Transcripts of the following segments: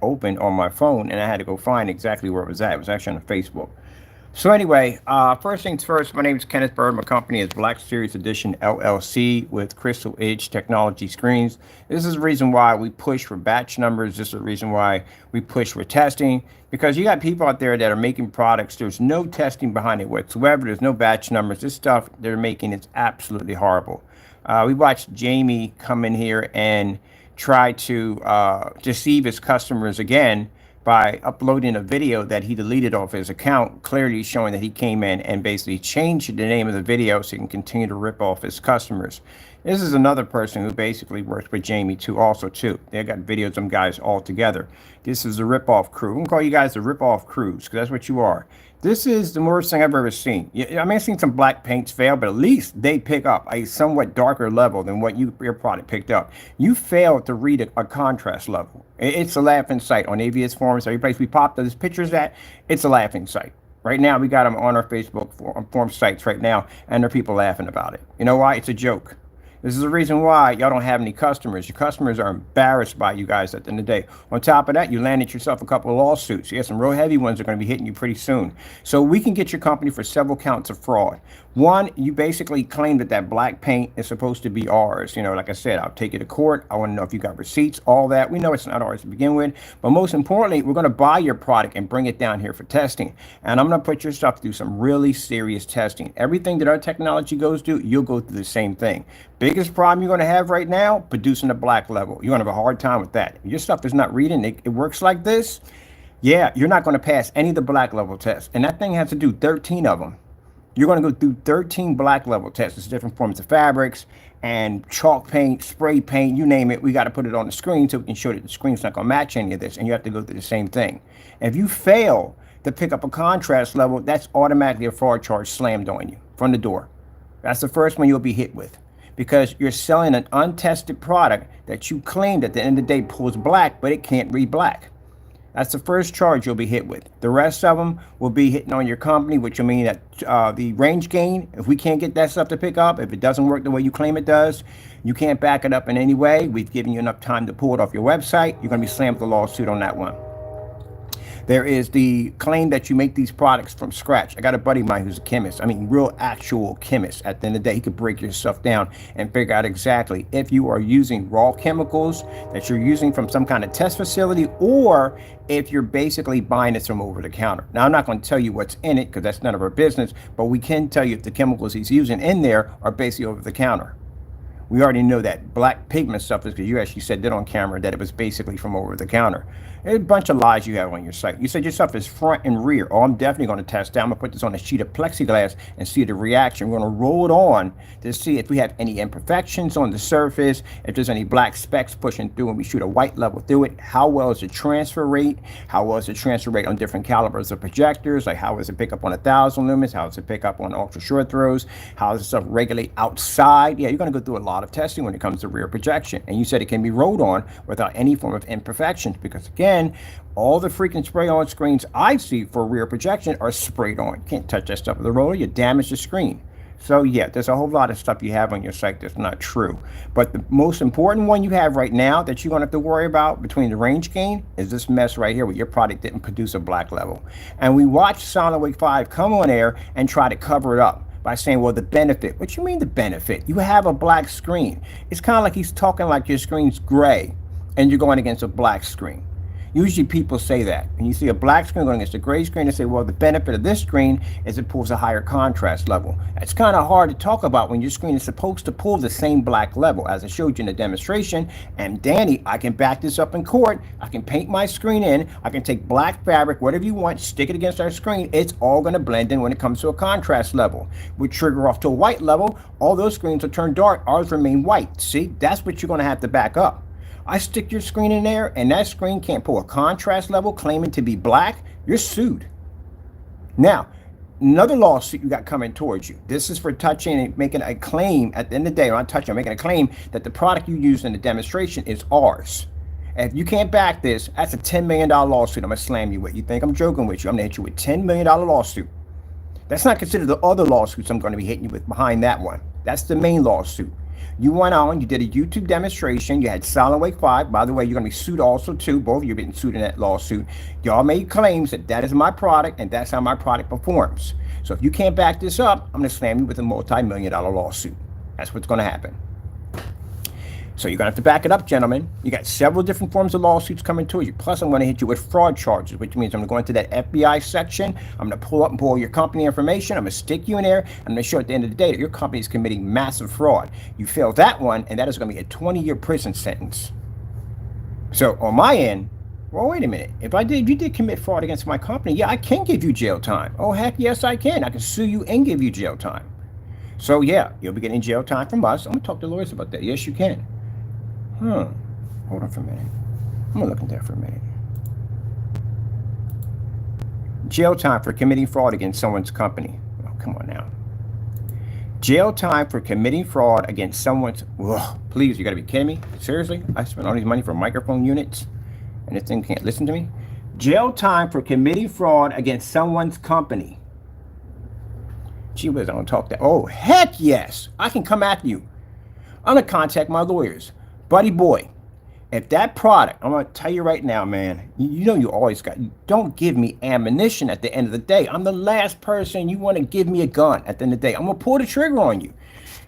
open on my phone, and I had to go find exactly where it was at. It was actually on Facebook. So anyway, first things first, my name is Kenneth Bird. My company is Black Series Edition LLC with Crystal Edge Technology Screens. This is the reason why we push for batch numbers. This is the reason why we push for testing, because you got people out there that are making products. There's no testing behind it whatsoever. There's no batch numbers. This stuff they're making is absolutely horrible. We watched Jamie come in here and try to deceive his customers again by uploading a video that he deleted off his account, clearly showing that he came in and basically changed the name of the video so he can continue to rip off his customers. This is another person who basically works with Jamie too, They got videos of them guys all together. This is the rip-off crew. I'm gonna call you guys the rip-off crews, because that's what you are. This is the worst thing I've ever seen. I mean, I've seen some black paints fail, but at least they pick up a somewhat darker level than what your product picked up. You failed to read a contrast level. It's a laughing sight on AVS forums. Every place we pop those pictures at, it's a laughing sight. Right now, we got them on our Facebook forum sites right now, and there are people laughing about it. You know why? It's a joke. This is the reason why y'all don't have any customers. Your customers are embarrassed by you guys at the end of the day. On top of that, you landed yourself a couple of lawsuits. You got some real heavy ones that are going to be hitting you pretty soon. So we can get your company for several counts of fraud. One, you basically claim that that black paint is supposed to be ours. You know, like I said, I'll take you to court. I want to know if you got receipts, all that. We know it's not ours to begin with. But most importantly, we're going to buy your product and bring it down here for testing. And I'm going to put your stuff through some really serious testing. Everything that our technology goes through, you'll go through the same thing. Biggest problem you're going to have right now, producing a black level. You're going to have a hard time with that. If your stuff is not reading, it works like this, yeah, you're not going to pass any of the black level tests. And that thing has to do 13 of them. You're going to go through 13 black level tests. It's different forms of fabrics and chalk paint, spray paint, you name it. We got to put it on the screen so we can show that the screen's not going to match any of this. And you have to go through the same thing. And if you fail to pick up a contrast level, that's automatically a fraud charge slammed on you from the door. That's the first one you'll be hit with, because you're selling an untested product that you claimed at the end of the day pulls black, but it can't read black. That's the first charge you'll be hit with. The rest of them will be hitting on your company, which will mean that the range gain, if we can't get that stuff to pick up, if it doesn't work the way you claim it does, you can't back it up in any way. We've given you enough time to pull it off your website. You're going to be slammed with a lawsuit on that one. There is the claim that you make these products from scratch. I got a buddy of mine who's a chemist. I mean, real actual chemist. At the end of the day, he could break your stuff down and figure out exactly if you are using raw chemicals that you're using from some kind of test facility, or if you're basically buying it from over the counter. Now, I'm not going to tell you what's in it because that's none of our business, but we can tell you if the chemicals he's using in there are basically over the counter. We already know that black pigment stuff is because you actually said that on camera that it was basically from over the counter. There's a bunch of lies you have on your site. You said your stuff is front and rear. Oh, I'm definitely going to test that. I'm going to put this on a sheet of plexiglass and see the reaction. We're going to roll it on to see if we have any imperfections on the surface, if there's any black specks pushing through, and we shoot a white level through it. How well is the transfer rate? How well is the transfer rate on different calibers of projectors? Like how does it pick up on 1,000 lumens? How does it pick up on ultra short throws? How does the stuff regulate outside? Yeah, you're going to go through a lot of testing when it comes to rear projection. And you said it can be rolled on without any form of imperfections, because again, all the freaking spray on screens I see for rear projection are sprayed on. You can't touch that stuff with a roller, you damage the screen. So yeah, there's a whole lot of stuff you have on your site that's not true. But the most important one you have right now that you're gonna have to worry about between the range gain is this mess right here where your product didn't produce a black level. And we watched SolidWake 5 come on air and try to cover it up by saying, well, the benefit. What you mean the benefit? You have a black screen. It's kind of like he's talking like your screen's gray and you're going against a black screen. Usually people say that. And you see a black screen going against a gray screen, they say, well, the benefit of this screen is it pulls a higher contrast level. That's kind of hard to talk about when your screen is supposed to pull the same black level. As I showed you in the demonstration, and Danny, I can back this up in court. I can paint my screen in. I can take black fabric, whatever you want, stick it against our screen. It's all going to blend in when it comes to a contrast level. We trigger off to a white level. All those screens will turn dark. Ours remain white. See, that's what you're going to have to back up. I stick your screen in there and that screen can't pull a contrast level claiming to be black, you're sued. Now, another lawsuit you got coming towards you. This is for touching and making a claim at the end of the day, not touching, making a claim that the product you used in the demonstration is ours. And if you can't back this, that's a $10 million lawsuit I'm gonna slam you with. You think I'm joking with you? I'm gonna hit you with $10 million lawsuit. That's not considered the other lawsuits I'm gonna be hitting you with behind that one. That's the main lawsuit. You went on, you did a YouTube demonstration, you had Silent Wake 5. By the way, you're going to be sued also too. Both of you are being sued in that lawsuit. Y'all made claims that that is my product and that's how my product performs. So if you can't back this up, I'm going to slam you with a multi-million-dollar lawsuit. That's what's going to happen. So you're going to have to back it up, gentlemen. You got several different forms of lawsuits coming to you. Plus, I'm going to hit you with fraud charges, which means I'm going to go into that FBI section. I'm going to pull up and pull your company information. I'm going to stick you in there. I'm going to show at the end of the day that your company is committing massive fraud. You fail that one, and that is going to be a 20-year prison sentence. So on my end, well, wait a minute. If you did commit fraud against my company, yeah, I can give you jail time. Oh, heck yes, I can. I can sue you and give you jail time. So yeah, you'll be getting jail time from us. I'm going to talk to lawyers about that. Yes, you can. Hold on for a minute. I'm going to look at that for a minute. Jail time for committing fraud against someone's company. Oh, come on now. Jail time for committing fraud against someone's... Whoa, please, you got to be kidding me. Seriously? I spent all these money for microphone units and this thing can't listen to me? Jail time for committing fraud against someone's company. Gee whiz, I don't talk that. Oh, heck yes. I can come after you. I'm going to contact my lawyers. Buddy boy, if that product, I'm going to tell you right now, man, you know you always got, don't give me ammunition at the end of the day. I'm the last person you want to give me a gun at the end of the day. I'm going to pull the trigger on you.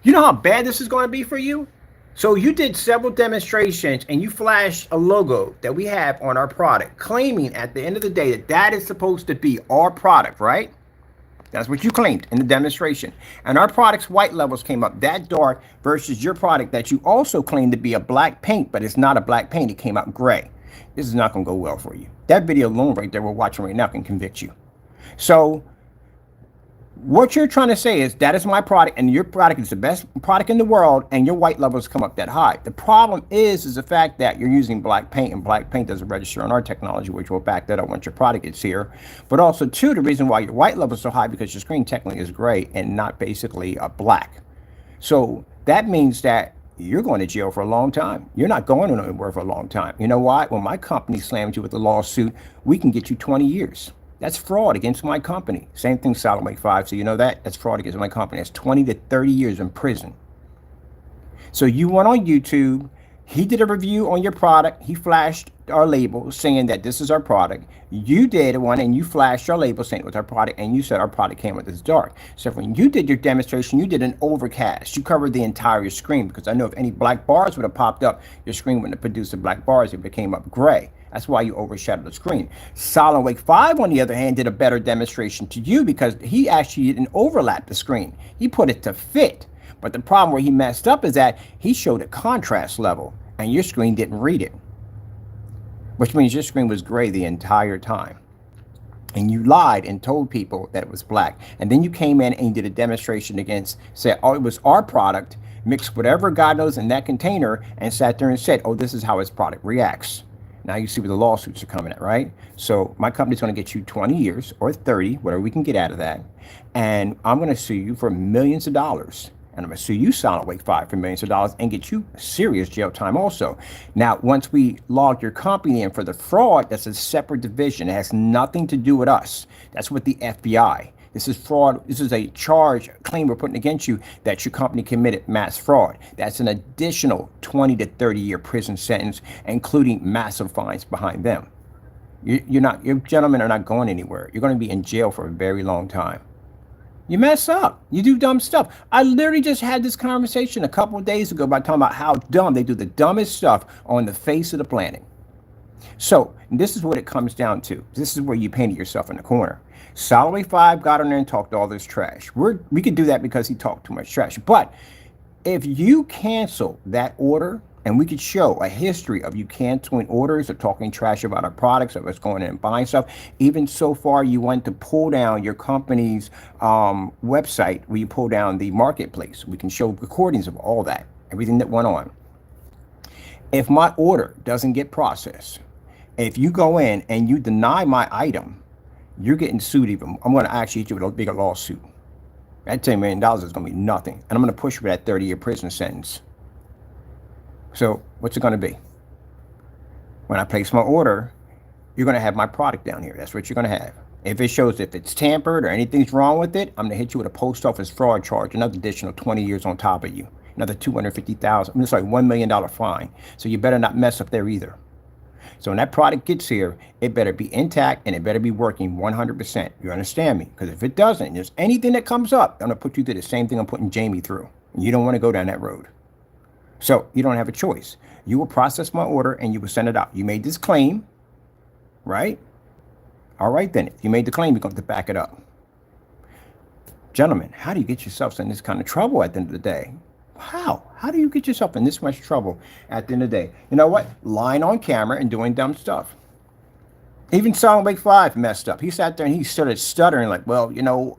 You know how bad this is going to be for you? So you did several demonstrations and you flashed a logo that we have on our product, claiming at the end of the day that that is supposed to be our product, right? That's what you claimed in the demonstration. And our product's white levels came up that dark versus your product that you also claimed to be a black paint, but it's not a black paint. It came out gray. This is not going to go well for you. That video alone right there we're watching right now can convict you. So what you're trying to say is that is my product and your product is the best product in the world and your white levels come up that high. The problem is the fact that you're using black paint and black paint doesn't register on our technology, which will back that up once your product gets here. But also too, the reason why your white level is so high because your screen technically is gray and not basically a black. So that means that you're going to jail for a long time. You're not going anywhere for a long time. You know why? When my company slams you with a lawsuit, we can get you 20 years. That's fraud against my company. Same thing, Silent Wake 5. So you know that? That's fraud against my company. That's 20 to 30 years in prison. So you went on YouTube. He did a review on your product. He flashed our label saying that this is our product. You did one and you flashed our label saying it was our product. And you said our product came with this dark. So when you did your demonstration, you did an overcast. You covered the entire screen because I know if any black bars would have popped up, your screen wouldn't have produced the black bars. It became up gray. That's why you overshadowed the screen. Silent Wake 5, on the other hand, did a better demonstration to you because he actually didn't overlap the screen. He put it to fit. But the problem where he messed up is that he showed a contrast level and your screen didn't read it, which means your screen was gray the entire time. And you lied and told people that it was black. And then you came in and you did a demonstration against, said, oh, it was our product, mixed whatever God knows in that container, and sat there and said, oh, this is how his product reacts. Now you see where the lawsuits are coming at, right? So my company's going to get you 20 years or 30, whatever we can get out of that. And I'm going to sue you for millions of dollars. And I'm going to sue you, Silent Wake 5, for millions of dollars and get you serious jail time also. Now, once we log your company in for the fraud, that's a separate division. It has nothing to do with us. That's with the FBI. This is fraud. This is a charge, claim we're putting against you that your company committed mass fraud. That's an additional 20 to 30-year prison sentence, including massive fines behind them. Your gentlemen are not going anywhere. You're going to be in jail for a very long time. You mess up. You do dumb stuff. I literally just had this conversation a couple of days ago about talking about how dumb they do the dumbest stuff on the face of the planet. So this is what it comes down to. This is where you painted yourself in the corner. Silent Wake 5 got on there and talked all this trash. We could do that because he talked too much trash. But if you cancel that order, and we could show a history of you canceling orders or talking trash about our products, of us going in and buying stuff, even so far you went to pull down your company's website where you pull down the marketplace. We can show recordings of all that, everything that went on. If my order doesn't get processed, if you go in and you deny my item, you're getting sued even. I'm going to actually hit you with a bigger lawsuit. That $10 million is going to be nothing. And I'm going to push you for that 30-year prison sentence. So what's it going to be? When I place my order, you're going to have my product down here. That's what you're going to have. If it shows if it's tampered or anything's wrong with it, I'm going to hit you with a post office fraud charge, another additional 20 years on top of you. another 250,000. I mean, it's like $1 million fine. So you better not mess up there either. So when that product gets here, it better be intact and it better be working 100%. You understand me? Because if it doesn't, there's anything that comes up, I'm going to put you through the same thing I'm putting Jamie through. And you don't want to go down that road. So you don't have a choice. You will process my order and you will send it out. You made this claim, right? All right, then. If you made the claim, you're going to have to back it up. Gentlemen, how do you get yourself in this kind of trouble at the end of the day? How? How do you get yourself in this much trouble at the end of the day? You know what? Lying on camera and doing dumb stuff. Even Song Wake 5 messed up. He sat there and he started stuttering like, well, you know,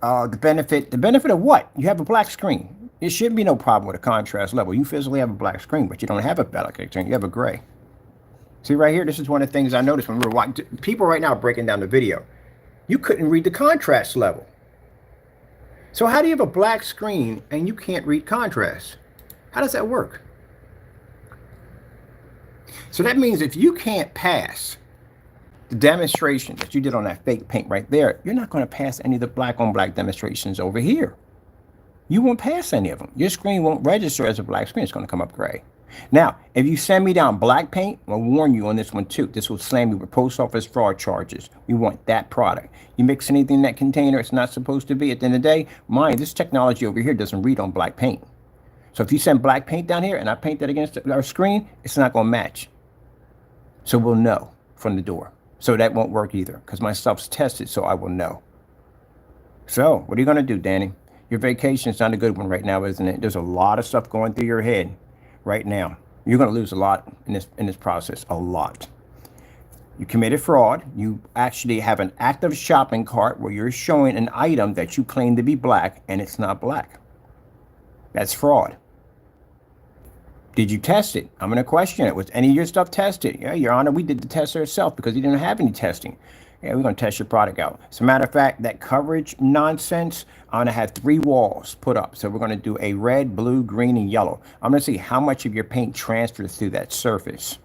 the benefit of what? You have a black screen. There shouldn't be no problem with a contrast level. You physically have a black screen, but you don't have a black screen. You have a gray. See right here, this is one of the things I noticed when we were watching. People right now breaking down the video. You couldn't read the contrast level. So how do you have a black screen and you can't read contrast? How does that work? So that means if you can't pass the demonstration that you did on that fake paint right there, you're not going to pass any of the black on black demonstrations over here. You won't pass any of them. Your screen won't register as a black screen. It's going to come up gray. Now, if you send me down black paint, I'll warn you on this one too. This will slam you with post office fraud charges. We want that product. You mix anything in that container it's not supposed to be. At the end of the day, mind, this technology over here doesn't read on black paint. So if you send black paint down here and I paint that against our screen, it's not going to match. So we'll know from the door. So that won't work either because my stuff's tested, so I will know. So what are you going to do, Danny? Your vacation's not a good one right now, isn't it? There's a lot of stuff going through your head right now. You're going to lose a lot in this process, a lot. You committed fraud. You actually have an active shopping cart where you're showing an item that you claim to be black and it's not black. That's fraud. Did you test it? I'm going to question it. Was any of your stuff tested? Yeah, Your Honor, we did the test ourselves because you didn't have any testing. Yeah, we're going to test your product out. As a matter of fact, that coverage nonsense, I'm going to have 3 walls put up. So we're going to do a red, blue, green, and yellow. I'm going to see how much of your paint transfers through that surface.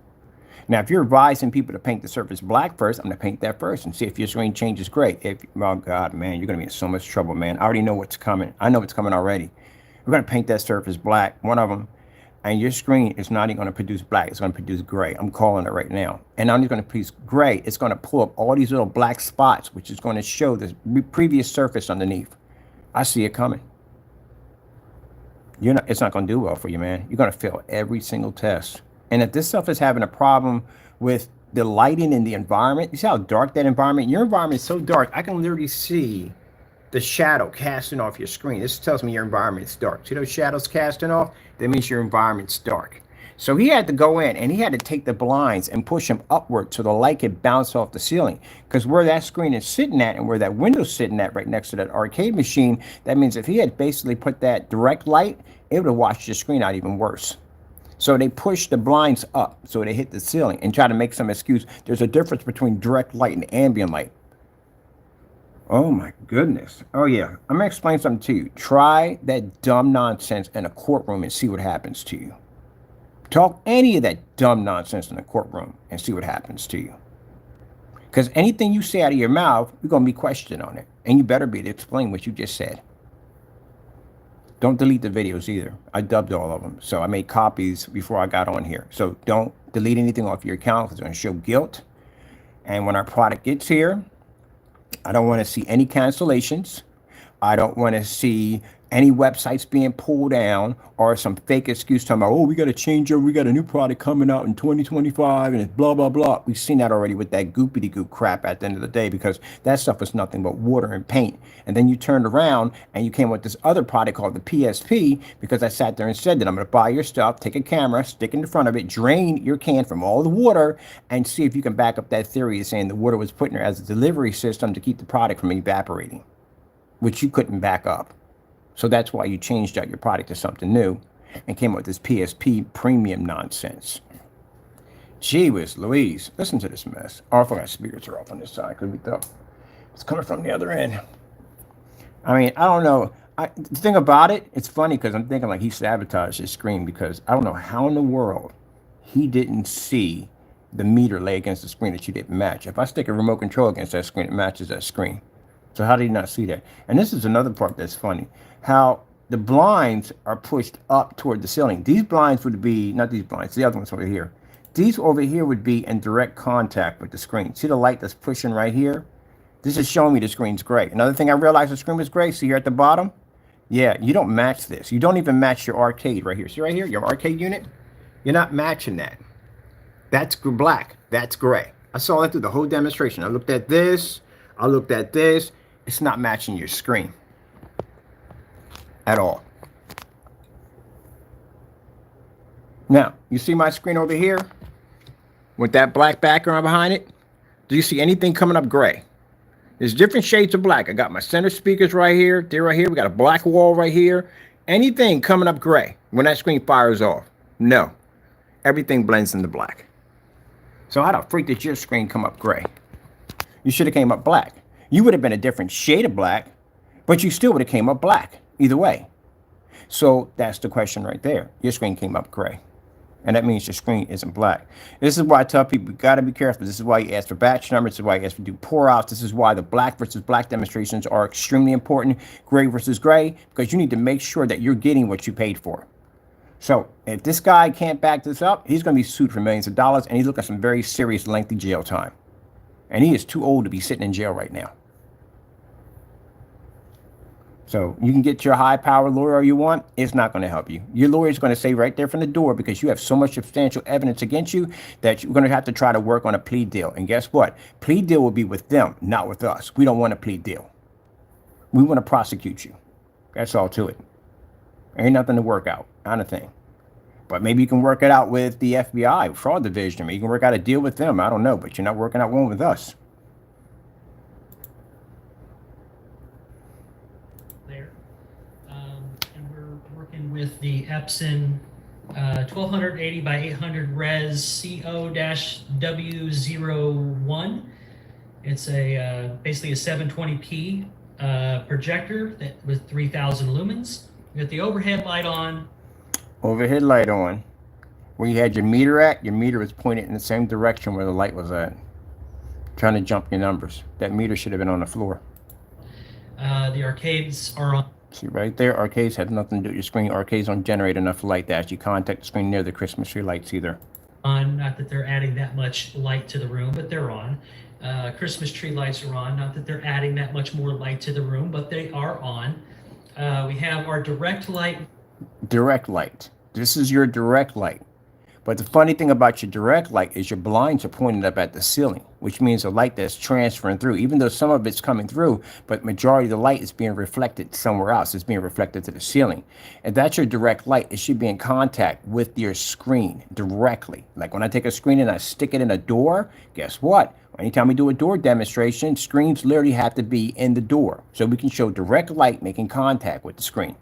Now, if you're advising people to paint the surface black first, I'm going to paint that first and see if your screen changes gray. Oh, God, man, you're going to be in so much trouble, man. I already know what's coming. I know what's coming already. We're going to paint that surface black, one of them. And your screen is not even going to produce black. It's going to produce gray. I'm calling it right now. And not only going to produce gray, it's going to pull up all these little black spots, which is going to show the previous surface underneath. I see it coming. It's not going to do well for you, man. You're going to fail every single test. And if this stuff is having a problem with the lighting in the environment, you see how dark that environment? Your environment is so dark, I can literally see the shadow casting off your screen. This tells me your environment is dark. See those shadows casting off? That means your environment's dark. So he had to go in and he had to take the blinds and push them upward so the light could bounce off the ceiling. Because where that screen is sitting at and where that window's sitting at right next to that arcade machine, that means if he had basically put that direct light, it would have washed your screen out even worse. So they pushed the blinds up so they hit the ceiling and try to make some excuse. There's a difference between direct light and ambient light. Oh my goodness. Oh yeah. I'm going to explain something to you. Try that dumb nonsense in a courtroom and see what happens to you. Talk any of that dumb nonsense in a courtroom and see what happens to you. Because anything you say out of your mouth, you're going to be questioned on it. And you better be to explain what you just said. Don't delete the videos either. I dubbed all of them. So I made copies before I got on here. So don't delete anything off your account because it's going to show guilt. And when our product gets here, I don't want to see any cancellations. I don't want to see any websites being pulled down or some fake excuse talking about, oh, we got to change over. We got a new product coming out in 2025 and it's blah, blah, blah. We've seen that already with that goopity goop crap at the end of the day because that stuff was nothing but water and paint. And then you turned around and you came with this other product called the PSP because I sat there and said that I'm going to buy your stuff, take a camera, stick it in front of it, drain your can from all the water and see if you can back up that theory of saying the water was put in there as a delivery system to keep the product from evaporating, which you couldn't back up. So that's why you changed out your product to something new and came up with this PSP premium nonsense. Gee whiz Louise, listen to this mess. Oh, I forgot speakers are off on this side because we thought it's coming from the other end. I mean, I don't know. The thing about it, it's funny because I'm thinking like he sabotaged his screen because I don't know how in the world he didn't see the meter lay against the screen that you didn't match. If I stick a remote control against that screen, it matches that screen. So how did he not see that? And this is another part that's funny. How the blinds are pushed up toward the ceiling. These blinds would be, not these blinds, the other ones over here. These over here would be in direct contact with the screen. See the light that's pushing right here? This is showing me the screen's gray. Another thing I realized the screen was gray, see here at the bottom? Yeah, you don't match this. You don't even match your arcade right here. See right here, your arcade unit? You're not matching that. That's black, that's gray. I saw that through the whole demonstration. I looked at this, I looked at this. It's not matching your screen at all. Now, you see my screen over here with that black background behind it? Do you see anything coming up gray? There's different shades of black. I got my center speakers right here. They're right here. We got a black wall right here. Anything coming up gray when that screen fires off? No. Everything blends into black. So how the freak did your screen come up gray? You should have came up black. You would have been a different shade of black, but you still would have came up black either way. So that's the question right there. Your screen came up gray. And that means your screen isn't black. This is why I tell people, you got to be careful. This is why you ask for batch numbers. This is why you ask for do pour outs. This is why the black versus black demonstrations are extremely important. Gray versus gray, because you need to make sure that you're getting what you paid for. So if this guy can't back this up, he's going to be sued for millions of dollars, and he's looking at some very serious, lengthy jail time. And he is too old to be sitting in jail right now. So you can get your high-powered lawyer you want. It's not going to help you. Your lawyer is going to say right there from the door, because you have so much substantial evidence against you, that you're going to have to try to work on a plea deal. And guess what? Plea deal will be with them, not with us. We don't want a plea deal. We want to prosecute you. That's all to it. Ain't nothing to work out, kind of thing. But maybe you can work it out with the FBI, fraud division. Maybe you can work out a deal with them. I don't know, but you're not working out one with us. With the Epson 1280 by 800 res CO-W01. It's a basically a 720p projector that with 3000 lumens. You got the overhead light on. Overhead light on. Where you had your meter at, your meter was pointed in the same direction where the light was at. Trying to jump your numbers. That meter should have been on the floor. The arcades are on. See right there, arcades have nothing to do with your screen. Arcades don't generate enough light to actually contact the screen near the Christmas tree lights either. On, not that they're adding that much light to the room, but they're on. Christmas tree lights are on, not that they're adding that much more light to the room, but they are on. We have our direct light. Direct light. This is your direct light. But the funny thing about your direct light is your blinds are pointed up at the ceiling, which means the light that's transferring through, even though some of it's coming through, but majority of the light is being reflected somewhere else. It's being reflected to the ceiling. If that's your direct light, it should be in contact with your screen directly. Like when I take a screen and I stick it in a door, guess what? Anytime we do a door demonstration, screens literally have to be in the door. So we can show direct light making contact with the screen.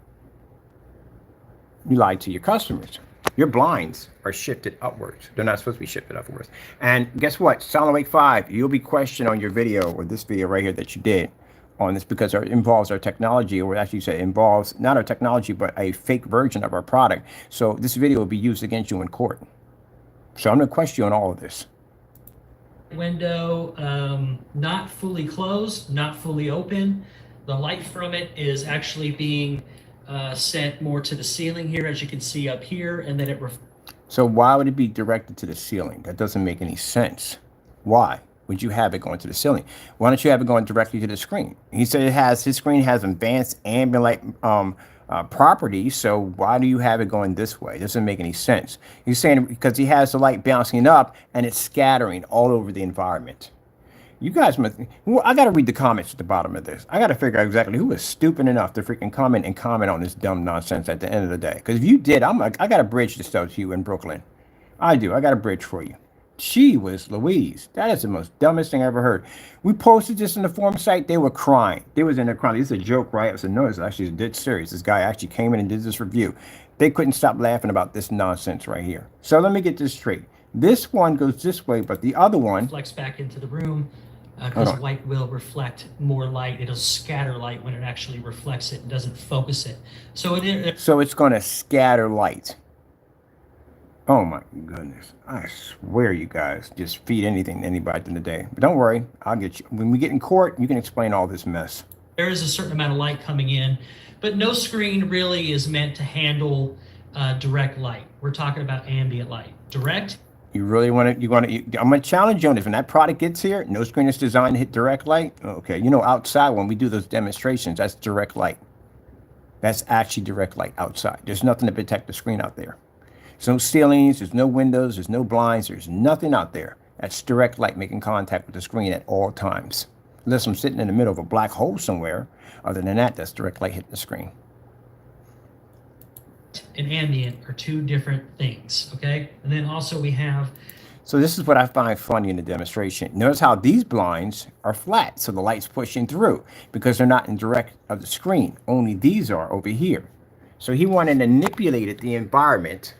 You lied to your customers. Your blinds are shifted upwards. They're not supposed to be shifted upwards. And guess what? Silent Wake 5, you'll be questioned on your video, or this video right here that you did on this, because it involves our technology, or actually say it involves not our technology, but a fake version of our product. So this video will be used against you in court. So I'm going to question you on all of this. Window not fully closed, not fully open. The light from it is actually being sent more to the ceiling here, as you can see up here, and then it. So why would it be directed to the ceiling? That doesn't make any sense. Why would you have it going to the ceiling? Why don't you have it going directly to the screen? He said his screen has advanced ambient light properties, so why do you have it going this way? It doesn't make any sense. He's saying because he has the light bouncing up and it's scattering all over the environment. You guys must, well, I got to read the comments at the bottom of this. I got to figure out exactly who is stupid enough to freaking comment on this dumb nonsense at the end of the day. Because if you did, I got a bridge to sell to you in Brooklyn. I do. I got a bridge for you. She was Louise. That is the most dumbest thing I ever heard. We posted this in the forum site. They were crying. They was in there crying. This is a joke, right? I said, no, it's actually dead serious. This guy actually came in and did this review. They couldn't stop laughing about this nonsense right here. So let me get this straight. This one goes this way, but the other one reflects back into the room. Because white will reflect more light. It'll scatter light when it actually reflects it and doesn't focus it. So so it's going to scatter light. Oh my goodness. I swear you guys just feed anything to anybody in the day. But don't worry. I'll get you. When we get in court, you can explain all this mess. There is a certain amount of light coming in, but no screen really is meant to handle direct light. We're talking about ambient light. Direct. You really want to, I'm going to challenge you on this. When that product gets here, no screen is designed to hit direct light. Okay. You know, outside when we do those demonstrations, that's direct light. That's actually direct light outside. There's nothing to protect the screen out there. There's no ceilings, there's no windows, there's no blinds, there's nothing out there. That's direct light making contact with the screen at all times. Unless I'm sitting in the middle of a black hole somewhere. Other than that, that's direct light hitting the screen. And ambient are two different things, okay? And then also we have... So this is what I find funny in the demonstration. Notice how these blinds are flat, so the light's pushing through because they're not in direct of the screen. Only these are over here. So he wanted to manipulate the environment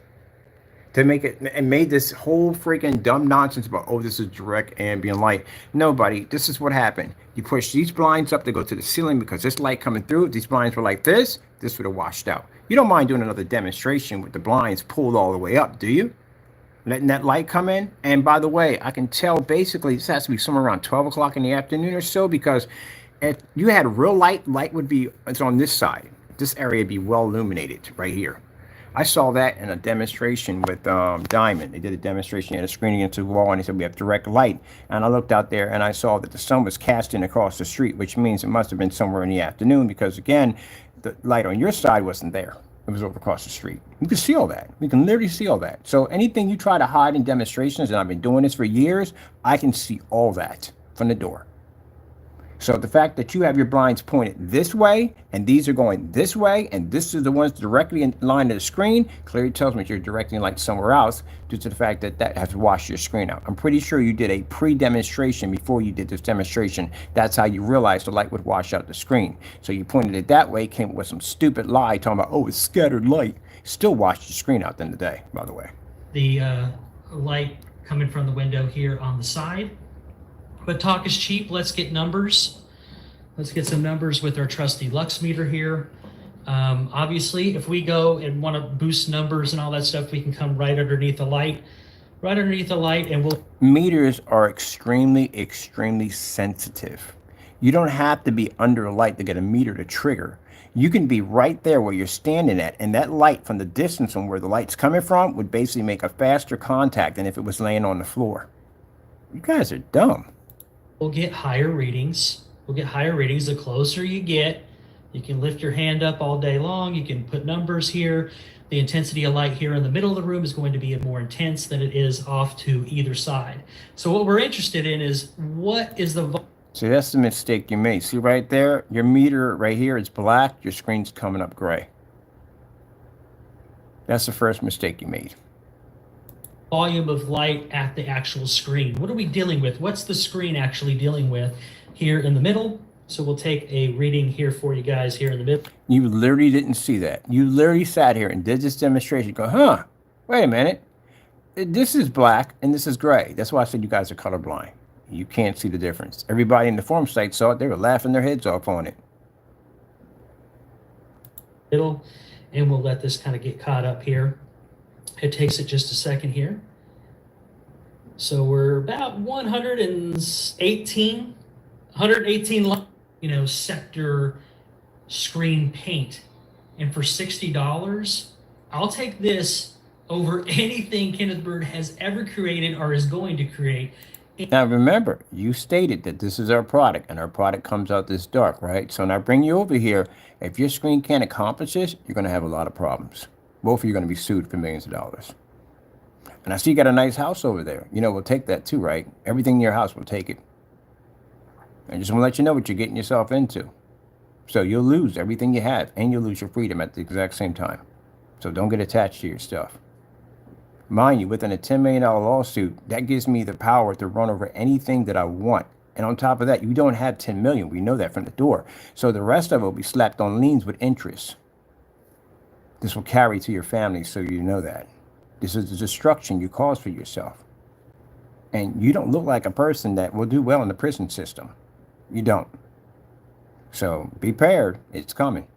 to make it, and made this whole freaking dumb nonsense about, oh, this is direct ambient light. Nobody, this is what happened. You push these blinds up to go to the ceiling because this light coming through, if these blinds were like this would have washed out. You don't mind doing another demonstration with the blinds pulled all the way up, do you? Letting that light come in. And by the way, I can tell basically this has to be somewhere around 12 o'clock in the afternoon or so, because if you had real light would be, it's on this side. This area would be well illuminated right here. I saw that in a demonstration with Diamond. They did a demonstration, had a screen against the wall, and they said we have direct light. And I looked out there and I saw that the sun was casting across the street, which means it must have been somewhere in the afternoon, because again, the light on your side wasn't there. It was over across the street. You can see all that. You can literally see all that. So anything you try to hide in demonstrations, and I've been doing this for years, I can see all that from the door. So the fact that you have your blinds pointed this way, and these are going this way, and this is the ones directly in line to the screen, clearly tells me that you're directing light somewhere else due to the fact that that has washed your screen out. I'm pretty sure you did a pre-demonstration before you did this demonstration. That's how you realized the light would wash out the screen. So you pointed it that way, came up with some stupid lie talking about, oh, it's scattered light. Still washed your screen out at the end of the day, by the way. The light coming from the window here on the side. But talk is cheap. Let's get numbers. Let's get some numbers with our trusty lux meter here. Obviously, if we go and want to boost numbers and all that stuff, we can come right underneath the light. Right underneath the light, and we'll... Meters are extremely, extremely sensitive. You don't have to be under a light to get a meter to trigger. You can be right there where you're standing at, and that light from the distance from where the light's coming from would basically make a faster contact than if it was laying on the floor. You guys are dumb. We'll get higher readings. We'll get higher readings the closer you get. You can lift your hand up all day long. You can put numbers here. The intensity of light here in the middle of the room is going to be more intense than it is off to either side. So what we're interested in is what is the... So that's the mistake you made. See right there, your meter right here is black, your screen's coming up gray. That's the first mistake you made. Volume of light at the actual screen. What are we dealing with? What's the screen actually dealing with here in the middle? So we'll take a reading here for you guys here in the middle. You literally didn't see that. You literally sat here and did this demonstration. Go, huh, wait a minute. This is black and this is gray. That's why I said you guys are colorblind. You can't see the difference. Everybody in the forum site saw it. They were laughing their heads off on it. Middle, and we'll let this kind of get caught up here. It takes it just a second here. So we're about 118, sector screen paint. And for $60, I'll take this over anything Kenneth Bird has ever created or is going to create. Now remember, you stated that this is our product, and our product comes out this dark, right? So now I bring you over here. If your screen can't accomplish this, you're going to have a lot of problems. Both of you are going to be sued for millions of dollars. And I see you got a nice house over there. You know, we'll take that too, right? Everything in your house, we'll take it. I just want to let you know what you're getting yourself into. So you'll lose everything you have, and you'll lose your freedom at the exact same time. So don't get attached to your stuff. Mind you, within a $10 million lawsuit, that gives me the power to run over anything that I want. And on top of that, you don't have 10 million. We know that from the door. So the rest of it will be slapped on liens with interest. This will carry to your family, so you know that. This is the destruction you cause for yourself. And you don't look like a person that will do well in the prison system. You don't. So be prepared. It's coming.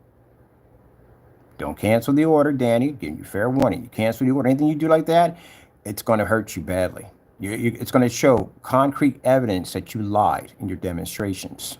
Don't cancel the order, Danny. Give you fair warning. You cancel the order, anything you do like that, it's going to hurt you badly. It's going to show concrete evidence that you lied in your demonstrations.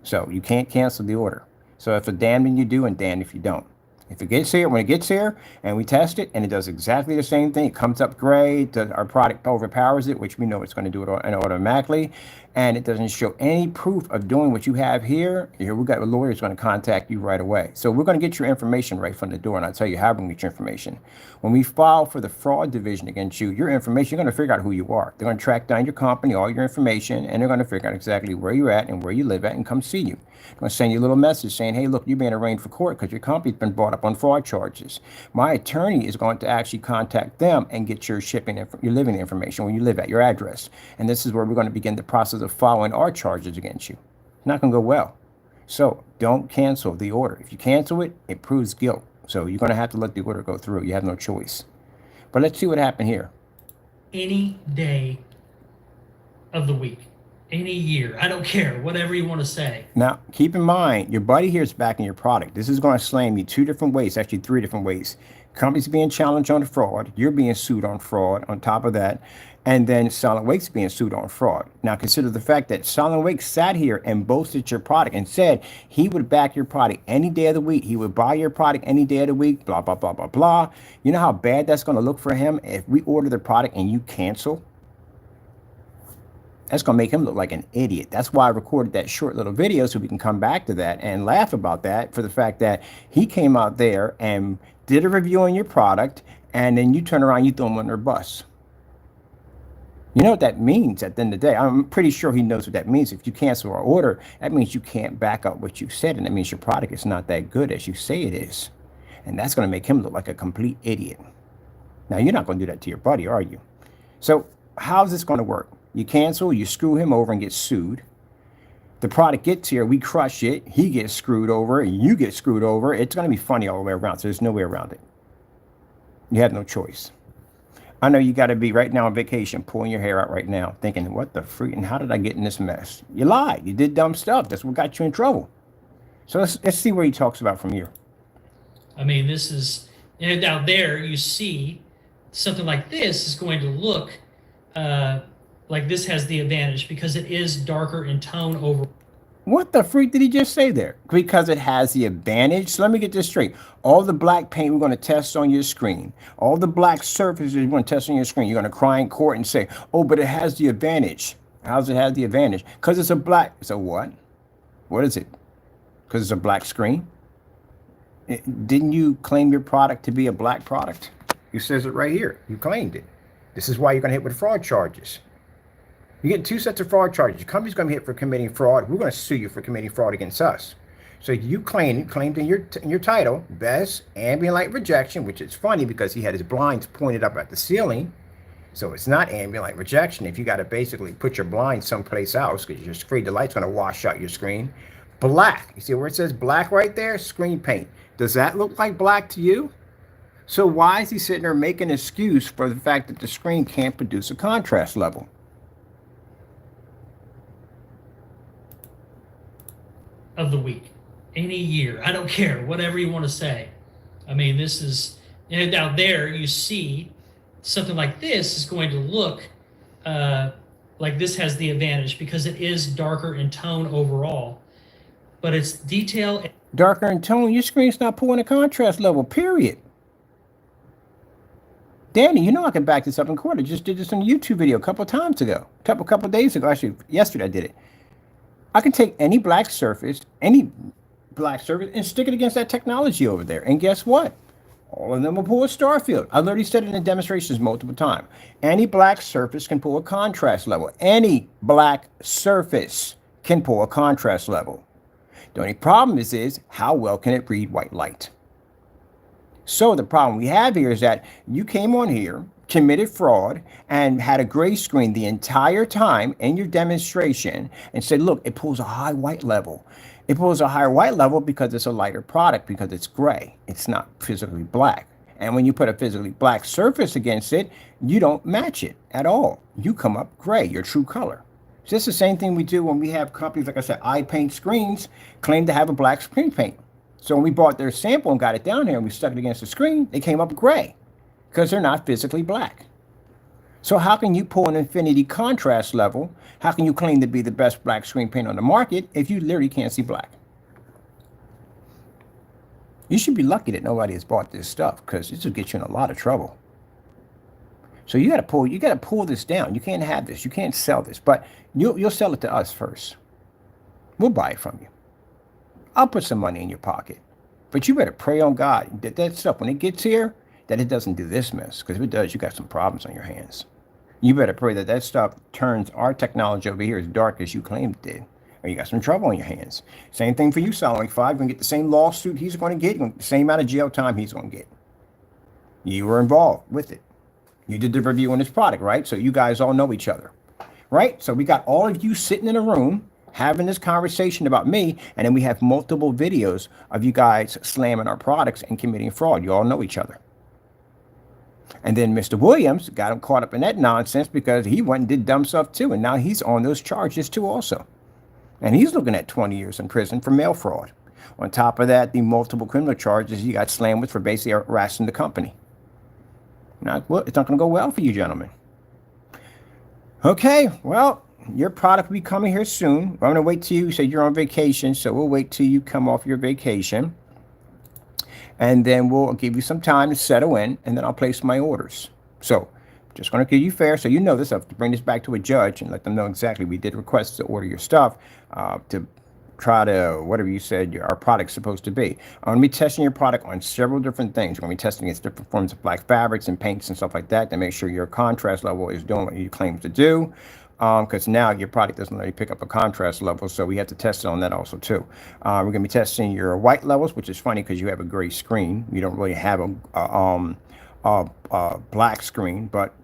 So you can't cancel the order. So if a damn then you do and damn if you don't. If it gets here, when it gets here and we test it and it does exactly the same thing, it comes up gray, our product overpowers it, which we know it's going to do it automatically, and it doesn't show any proof of doing what you have here, we got a lawyer who's going to contact you right away. So we're going to get your information right from the door, and I'll tell you how we're going to get your information. When we file for the fraud division against you, your information, you're going to figure out who you are. They're going to track down your company, all your information, and they're going to figure out exactly where you're at and where you live at and come see you. I'm going to send you a little message saying, hey, look, you're being arraigned for court because your company's been brought up on fraud charges. My attorney is going to actually contact them and get your your living information, where you live at, your address. And this is where we're going to begin the process of following our charges against you. It's not going to go well. So don't cancel the order. If you cancel it, it proves guilt. So you're going to have to let the order go through. You have no choice. But let's see what happened here. Any day of the week, any year, I don't care, whatever you want to say. Now, keep in mind, your buddy here is backing your product. This is going to slam you 2 different ways, actually 3 different ways. Companies being challenged on the fraud, you're being sued on fraud on top of that, and then Silent Wake's being sued on fraud. Now, consider the fact that Silent Wake sat here and boasted your product and said he would back your product any day of the week. He would buy your product any day of the week, blah, blah, blah, blah, blah. You know how bad that's going to look for him if we order the product and you cancel? That's going to make him look like an idiot. That's why I recorded that short little video, so we can come back to that and laugh about that, for the fact that he came out there and did a review on your product, and then you turn around, you throw him under a bus. You know what that means at the end of the day? I'm pretty sure he knows what that means. If you cancel our order, that means you can't back up what you said, and that means your product is not that good as you say it is. And that's going to make him look like a complete idiot. Now, you're not going to do that to your buddy, are you? So how's this going to work? You cancel, you screw him over and get sued. The product gets here, we crush it, he gets screwed over, and you get screwed over. It's going to be funny all the way around, so there's no way around it. You have no choice. I know you got to be right now on vacation, pulling your hair out right now, thinking, what the freak, and how did I get in this mess? You lied. You did dumb stuff. That's what got you in trouble. So let's see where he talks about from here. I mean, this is, and out there you see something like this is going to look like this has the advantage because it is darker in tone over. What the freak did he just say there? Because it has the advantage. So let me get this straight. All the black paint we're going to test on your screen, all the black surfaces we're going to test on your screen, you're going to cry in court and say, oh, but it has the advantage. How does it have the advantage? Because it's a black. So what? What is it? Because it's a black screen? Didn't you claim your product to be a black product? It says it right here. You claimed it. This is why you're going to hit with fraud charges. You get 2 sets of fraud charges. Your company's going to be hit for committing fraud. We're going to sue you for committing fraud against us. So you claimed in your title, best ambient light rejection, which is funny because he had his blinds pointed up at the ceiling. So it's not ambient light rejection if you got to basically put your blinds someplace else because you're afraid the light's going to wash out your screen. Black. You see where it says black right there? Screen paint. Does that look like black to you? So why is he sitting there making an excuse for the fact that the screen can't produce a contrast level? Of the week, any year, I don't care, whatever you want to say. I mean, this is, and out there you see something like this is going to look like this has the advantage because it is darker in tone overall, but it's detail. Darker in tone, your screen's not pulling a contrast level, period. Danny, you know I can back this up in court. I just did this on a YouTube video a couple of times ago, couple days ago. Actually, yesterday I did it. I can take any black surface, and stick it against that technology over there. And guess what? All of them will pull a star field. I literally said it in demonstrations multiple times. Any black surface can pull a contrast level. Any black surface can pull a contrast level. The only problem is how well can it read white light? So the problem we have here is that you came on here, committed fraud, and had a gray screen the entire time in your demonstration and said, look, it pulls a high white level. It pulls a higher white level because it's a lighter product, because it's gray. It's not physically black. And when you put a physically black surface against it, you don't match it at all. You come up gray, your true color. It's just the same thing we do when we have companies, like I said, iPaint screens claim to have a black screen paint. So when we bought their sample and got it down here and we stuck it against the screen, they came up gray, because they're not physically black. So how can you pull an infinity contrast level? How can you claim to be the best black screen paint on the market if you literally can't see black? You should be lucky that nobody has bought this stuff, because this will get you in a lot of trouble. So you got to pull this down. You can't have this. You can't sell this, but you'll sell it to us first. We'll buy it from you. I'll put some money in your pocket, but you better pray on God that that stuff, when it gets here, that it doesn't do this mess, because if it does, you got some problems on your hands. You better pray that that stuff turns our technology over here as dark as you claimed it did, or you got some trouble on your hands. Same thing for you, Solomon 5. You're going to get the same lawsuit he's going to get. You're going to get the same amount of jail time he's going to get. You were involved with it. You did the review on this product, right? So you guys all know each other, right? So we got all of you sitting in a room having this conversation about me, and then we have multiple videos of you guys slamming our products and committing fraud. You all know each other. And then Mr. Williams got him caught up in that nonsense because he went and did dumb stuff too, and now he's on those charges too also. And he's looking at 20 years in prison for mail fraud. On top of that, the multiple criminal charges he got slammed with for basically harassing the company. Well, it's not going to go well for you, gentlemen. Okay, well, your product will be coming here soon. I'm going to wait till you say you're on vacation, so we'll wait till you come off your vacation. And then we'll give you some time to settle in, and then I'll place my orders. So just going to give you fair, so you know this. I have to bring this back to a judge and let them know exactly. We did request to order your stuff to try to, whatever you said our product's supposed to be. I'm going to be testing your product on several different things. We're going to be testing against different forms of black fabrics and paints and stuff like that to make sure your contrast level is doing what you claim to do. Because now your product doesn't really pick up a contrast level, so we have to test it on that also too. We're going to be testing your white levels, which is funny because you have a gray screen. You don't really have a black screen, but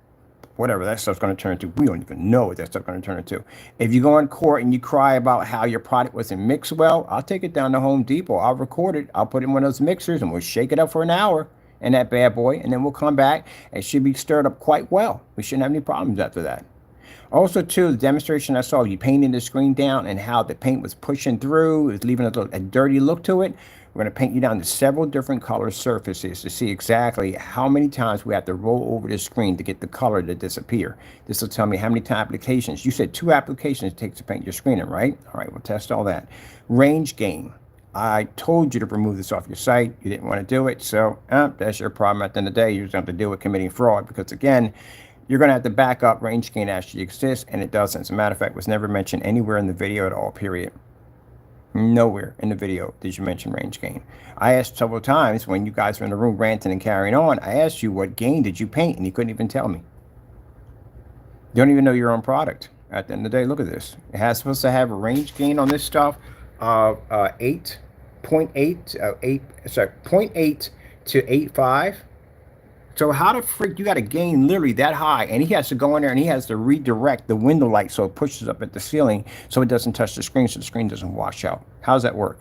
whatever that stuff's going to turn into, we don't even know what that stuff's going to turn into. If you go in court and you cry about how your product wasn't mixed well, I'll take it down to Home Depot. I'll record it. I'll put it in one of those mixers and we'll shake it up for an hour in that bad boy, and then we'll come back. It should be stirred up quite well. We shouldn't have any problems after that. Also, too, the demonstration I saw, you painting the screen down and how the paint was pushing through, is leaving a dirty look to it. We're going to paint you down to several different color surfaces to see exactly how many times we have to roll over the screen to get the color to disappear. This will tell me how many applications. You said 2 applications it takes to paint your screen in, right? All right, we'll test all that. Range gain. I told you to remove this off your site. You didn't want to do it, so that's your problem. At the end of the day, you're just going to have to deal with committing fraud because, again, you're going to have to back up range gain actually exists, and it doesn't. As a matter of fact, it was never mentioned anywhere in the video at all, period. Nowhere in the video did you mention range gain. I asked several times when you guys were in the room ranting and carrying on, I asked you what gain did you paint, and you couldn't even tell me. You don't even know your own product. At the end of the day, look at this. It has supposed to have a range gain on this stuff of 0.8 to 8.5. So how the freak you got to gain literally that high, and he has to go in there and he has to redirect the window light so it pushes up at the ceiling so it doesn't touch the screen, so the screen doesn't wash out. How does that work?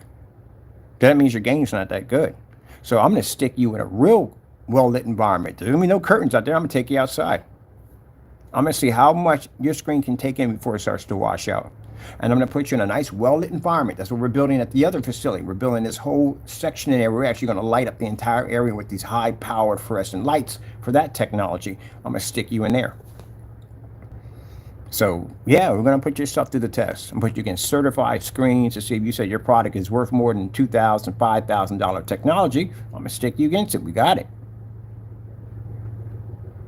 That means your gain's not that good. So I'm going to stick you in a real well-lit environment. There's going to be no curtains out there. I'm going to take you outside. I'm going to see how much your screen can take in before it starts to wash out. And I'm going to put you in a nice, well-lit environment. That's what we're building at the other facility. We're building this whole section in there. We're actually going to light up the entire area with these high-powered fluorescent lights for that technology. I'm going to stick you in there. So, yeah, we're going to put your stuff through the test and put you against certified screens to see if you said your product is worth more than $2,000, $5,000 technology. I'm going to stick you against it. We got it.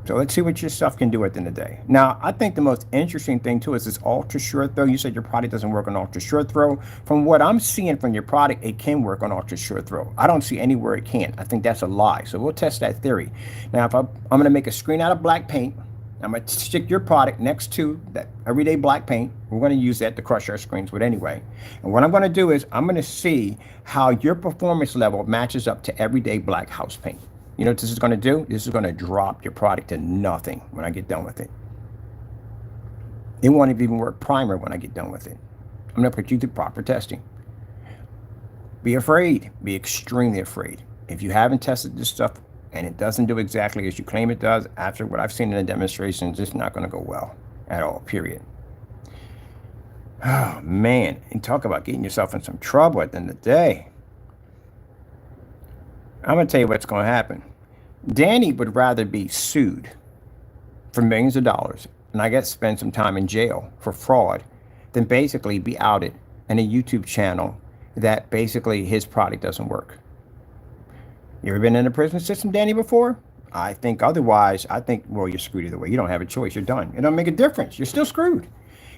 So let's see what your stuff can do at the end of the day. Now, I think the most interesting thing, too, is this ultra short throw. You said your product doesn't work on ultra short throw. From what I'm seeing from your product, it can work on ultra short throw. I don't see anywhere it can't. I think that's a lie. So we'll test that theory. Now, if I'm going to make a screen out of black paint, I'm going to stick your product next to that everyday black paint. We're going to use that to crush our screens with anyway. And what I'm going to do is I'm going to see how your performance level matches up to everyday black house paint. You know what this is going to do? This is going to drop your product to nothing when I get done with it. It won't even work primer when I get done with it. I'm going to put you through proper testing. Be afraid. Be extremely afraid. If you haven't tested this stuff and it doesn't do exactly as you claim it does, after what I've seen in the demonstrations, it's not going to go well at all, period. Oh, man. And talk about getting yourself in some trouble at the end of the day. I'm going to tell you what's going to happen. Danny would rather be sued for millions of dollars, and I get to spend some time in jail for fraud, than basically be outed in a YouTube channel that basically his product doesn't work. You ever been in the prison system, Danny, before? I think otherwise. I think, well, you're screwed either way. You don't have a choice. You're done. It don't make a difference. You're still screwed.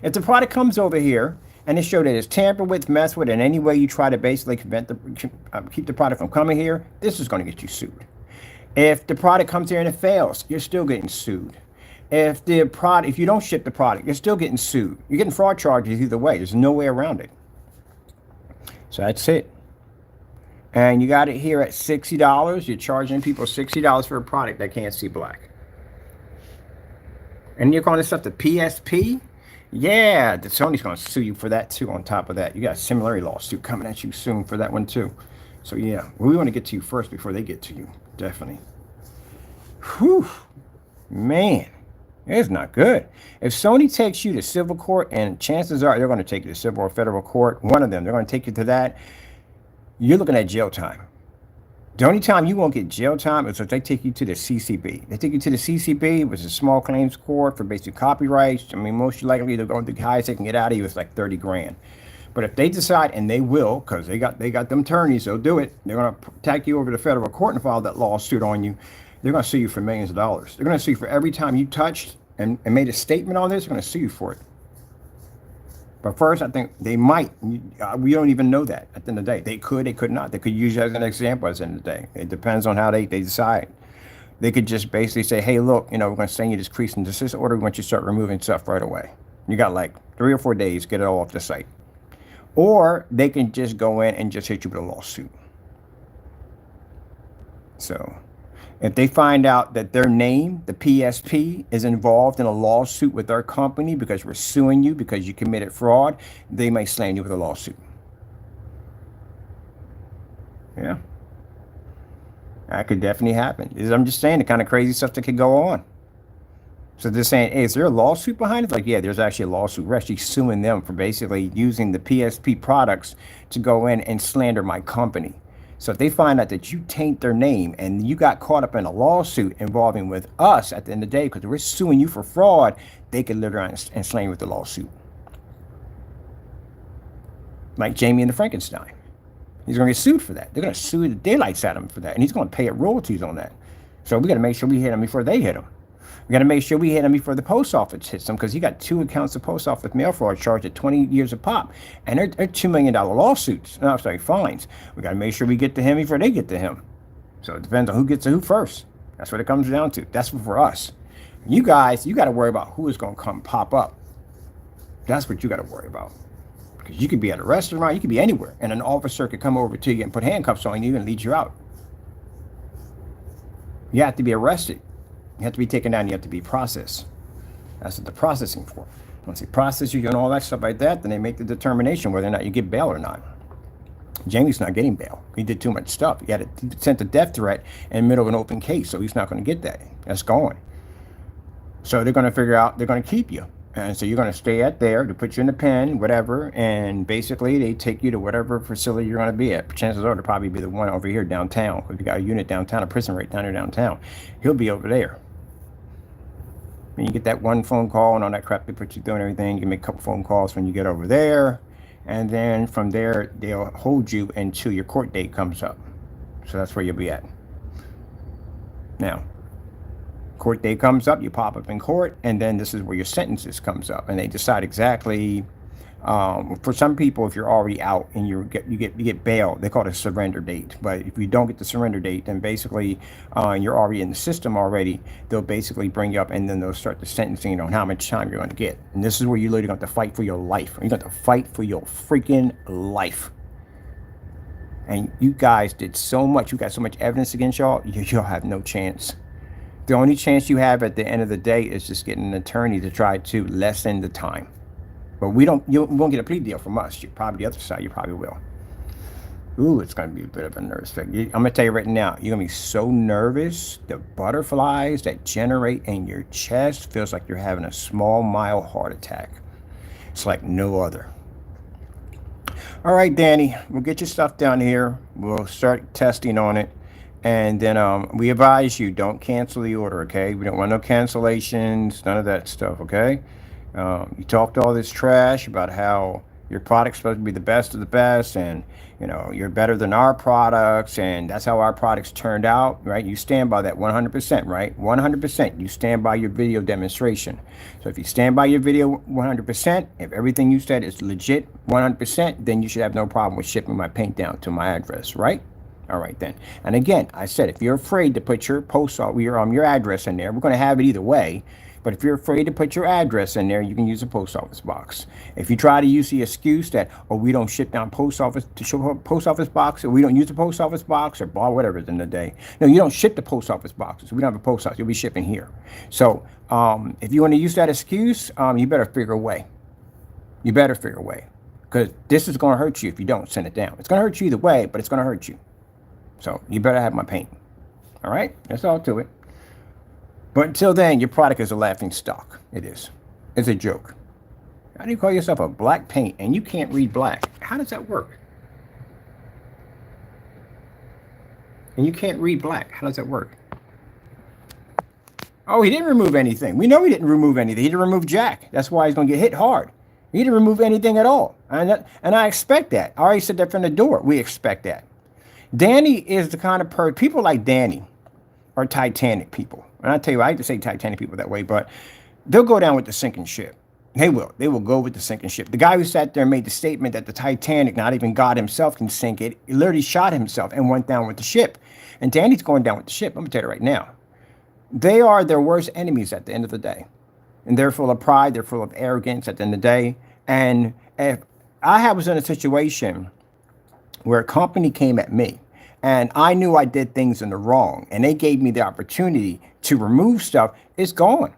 If the product comes over here and it showed that it's tampered with, messed with, in any way you try to basically keep the product from coming here, this is going to get you sued. If the product comes here and it fails, you're still getting sued. If you don't ship the product, you're still getting sued. You're getting fraud charges either way. There's no way around it. So that's it. And you got it here at $60. You're charging people $60 for a product that can't see black. And you're calling this stuff the PSP? Yeah, the Sony's going to sue you for that too. On top of that, you got a similarity lawsuit coming at you soon for that one too. So yeah, we want to get to you first before they get to you. Definitely. Whew, man, it's not good. If Sony takes you to civil court, and chances are they're going to take you to civil or federal court, one of them, they're going to take you to that, you're looking at jail time. The only time you won't get jail time is if they take you to the CCB. They take you to the CCB, which is a small claims court for basic copyrights. I mean, most likely they're going to the highest they can get out of you is like 30 grand. But if they decide, and they will, because they got them attorneys, they'll do it. They're going to take you over to federal court and file that lawsuit on you. They're going to sue you for millions of dollars. They're going to sue you for every time you touched and made a statement on this. They're going to sue you for it. But first, I think they might. We don't even know that at the end of the day. They could not. They could use it as an example at the end of the day. It depends on how they decide. They could just basically say, hey, look, we're going to send you this cease and desist order. We want you to start removing stuff right away. You got like 3 or 4 days, get it all off the site. Or they can just go in and just hit you with a lawsuit. So if they find out that their name, the PSP, is involved in a lawsuit with our company because we're suing you because you committed fraud, they may slam you with a lawsuit. Yeah. That could definitely happen. I'm just saying the kind of crazy stuff that could go on. So they're saying, hey, is there a lawsuit behind it? Like, yeah, there's actually a lawsuit. We're actually suing them for basically using the PSP products to go in and slander my company. So if they find out that you taint their name and you got caught up in a lawsuit involving with us at the end of the day, because we're suing you for fraud, they could live around and slam you with the lawsuit. Like Jamie and the Frankenstein. He's going to get sued for that. They're going to sue the daylights out of him for that. And he's going to pay royalties on that. So we got to make sure we hit him before they hit him. We got to make sure we hit him before the post office hits him, because he got 2 accounts of post office mail fraud charged at 20 years a pop. And they're $2 million lawsuits. No, I'm sorry, fines. We got to make sure we get to him before they get to him. So it depends on who gets to who first. That's what it comes down to. That's for us. You guys, you got to worry about who is going to come pop up. That's what you got to worry about. Because you could be at a restaurant, you could be anywhere, and an officer could come over to you and put handcuffs on you and lead you out. You have to be arrested. You have to be taken down. You have to be processed. That's what the processing for. Once they process you and all that stuff like that, then they make the determination whether or not you get bail or not. Jamie's not getting bail. He did too much stuff. He sent a death threat in the middle of an open case, so he's not going to get that. That's gone. So they're going to figure out, they're going to keep you. And so you're going to stay at there, to put you in the pen, whatever, and basically they take you to whatever facility you're going to be at. Chances are it'll probably be the one over here downtown, because we got a unit downtown, a prison right down here downtown. He'll be over there. And you get that one phone call and all that crap they put you through and everything. You make a couple phone calls when you get over there. And then from there, they'll hold you until your court date comes up. So that's where you'll be at. Now, court date comes up, you pop up in court, and then this is where your sentences comes up. And they decide exactly, for some people, if you're already out and you get bail, they call it a surrender date. But if you don't get the surrender date, then basically you're already in the system already. They'll basically bring you up, and then they'll start the sentencing on how much time you're going to get. And this is where you literally got to fight for your life. You're going to fight for your freaking life. And you guys did so much. You got so much evidence against y'all. Y'all have no chance. The only chance you have at the end of the day is just getting an attorney to try to lessen the time. But you won't get a plea deal from us. You probably, the other side, you probably will. Ooh, it's going to be a bit of a nervous thing. I'm going to tell you right now, you're going to be so nervous. The butterflies that generate in your chest feels like you're having a small, mild heart attack. It's like no other. All right, Danny, we'll get your stuff down here. We'll start testing on it. And then we advise you, don't cancel the order, okay? We don't want no cancellations, none of that stuff, okay? You talked all this trash about how your product's supposed to be the best of the best, and you know you're better than our products, and that's how our products turned out, right? You stand by that 100%, right? 100%. You stand by your video demonstration. So if you stand by your video 100%, if everything you said is legit 100%, then you should have no problem with shipping my paint down to my address, right? All right then. And again, I said if you're afraid to put your your address in there, we're going to have it either way. But if you're afraid to put your address in there, you can use a post office box. If you try to use the excuse that, oh, we don't ship down post office box, or we don't use the post office box, or blah, whatever it's in the day. No, you don't ship the post office boxes. We don't have a post office. You'll be shipping here. So if you want to use that excuse, you better figure a way. You better figure a way. Because this is going to hurt you if you don't send it down. It's going to hurt you either way, but it's going to hurt you. So you better have my paint. All right? That's all to it. But until then, your product is a laughing stock. It is. It's a joke. How do you call yourself a black paint and you can't read black? How does that work? And you can't read black. How does that work? Oh, he didn't remove anything. We know he didn't remove anything. He didn't remove Jack. That's why he's going to get hit hard. He didn't remove anything at all. And I expect that. I already said that from the door. We expect that. Danny is the kind of person, people like Danny are Titanic people. And I tell you, I hate to say Titanic people that way, but they'll go down with the sinking ship. They will. They will go with the sinking ship. The guy who sat there and made the statement that the Titanic, not even God himself can sink it, he literally shot himself and went down with the ship. And Danny's going down with the ship. I'm going to tell you right now. They are their worst enemies at the end of the day. And they're full of pride. They're full of arrogance at the end of the day. And if I was in a situation where a company came at me, and I knew I did things in the wrong, and they gave me the opportunity to remove stuff, it's gone.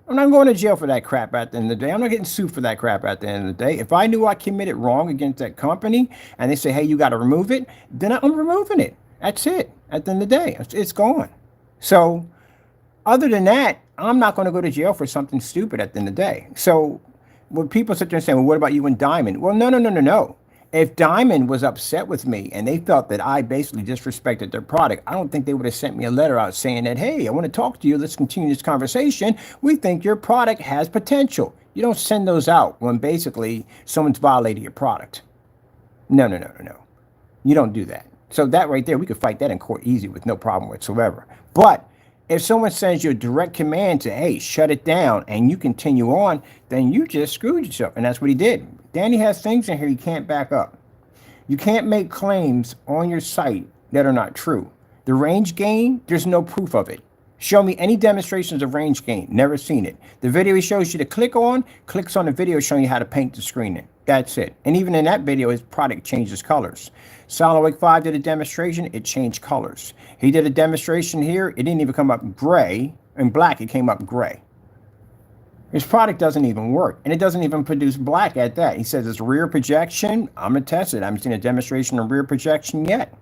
I'm not going to jail for that crap at the end of the day. I'm not getting sued for that crap at the end of the day. If I knew I committed wrong against that company, and they say, hey, you got to remove it, then I'm removing it. That's it. At the end of the day, it's gone. So other than that, I'm not going to go to jail for something stupid at the end of the day. So when people sit there and say, well, what about you and Diamond? Well, no. If Diamond was upset with me and they felt that I basically disrespected their product, I don't think they would have sent me a letter out saying that, hey, I want to talk to you. Let's continue this conversation. We think your product has potential. You don't send those out when basically someone's violated your product. No. You don't do that. So that right there, we could fight that in court easy with no problem whatsoever. But if someone sends you a direct command to, hey, shut it down, and you continue on, then you just screwed yourself. And that's what he did. Danny has things in here you can't back up. You can't make claims on your site that are not true. The range gain, there's no proof of it. Show me any demonstrations of range gain. Never seen it. The video he shows you to click on, clicks on the video showing you how to paint the screen in. That's it. And even in that video, his product changes colors. SolidWorks 5 did a demonstration, it changed colors. He did a demonstration here, it didn't even come up gray. In black, it came up gray. His product doesn't even work, and it doesn't even produce black at that. He says it's rear projection. I'm going to test it. I haven't seen a demonstration of rear projection yet.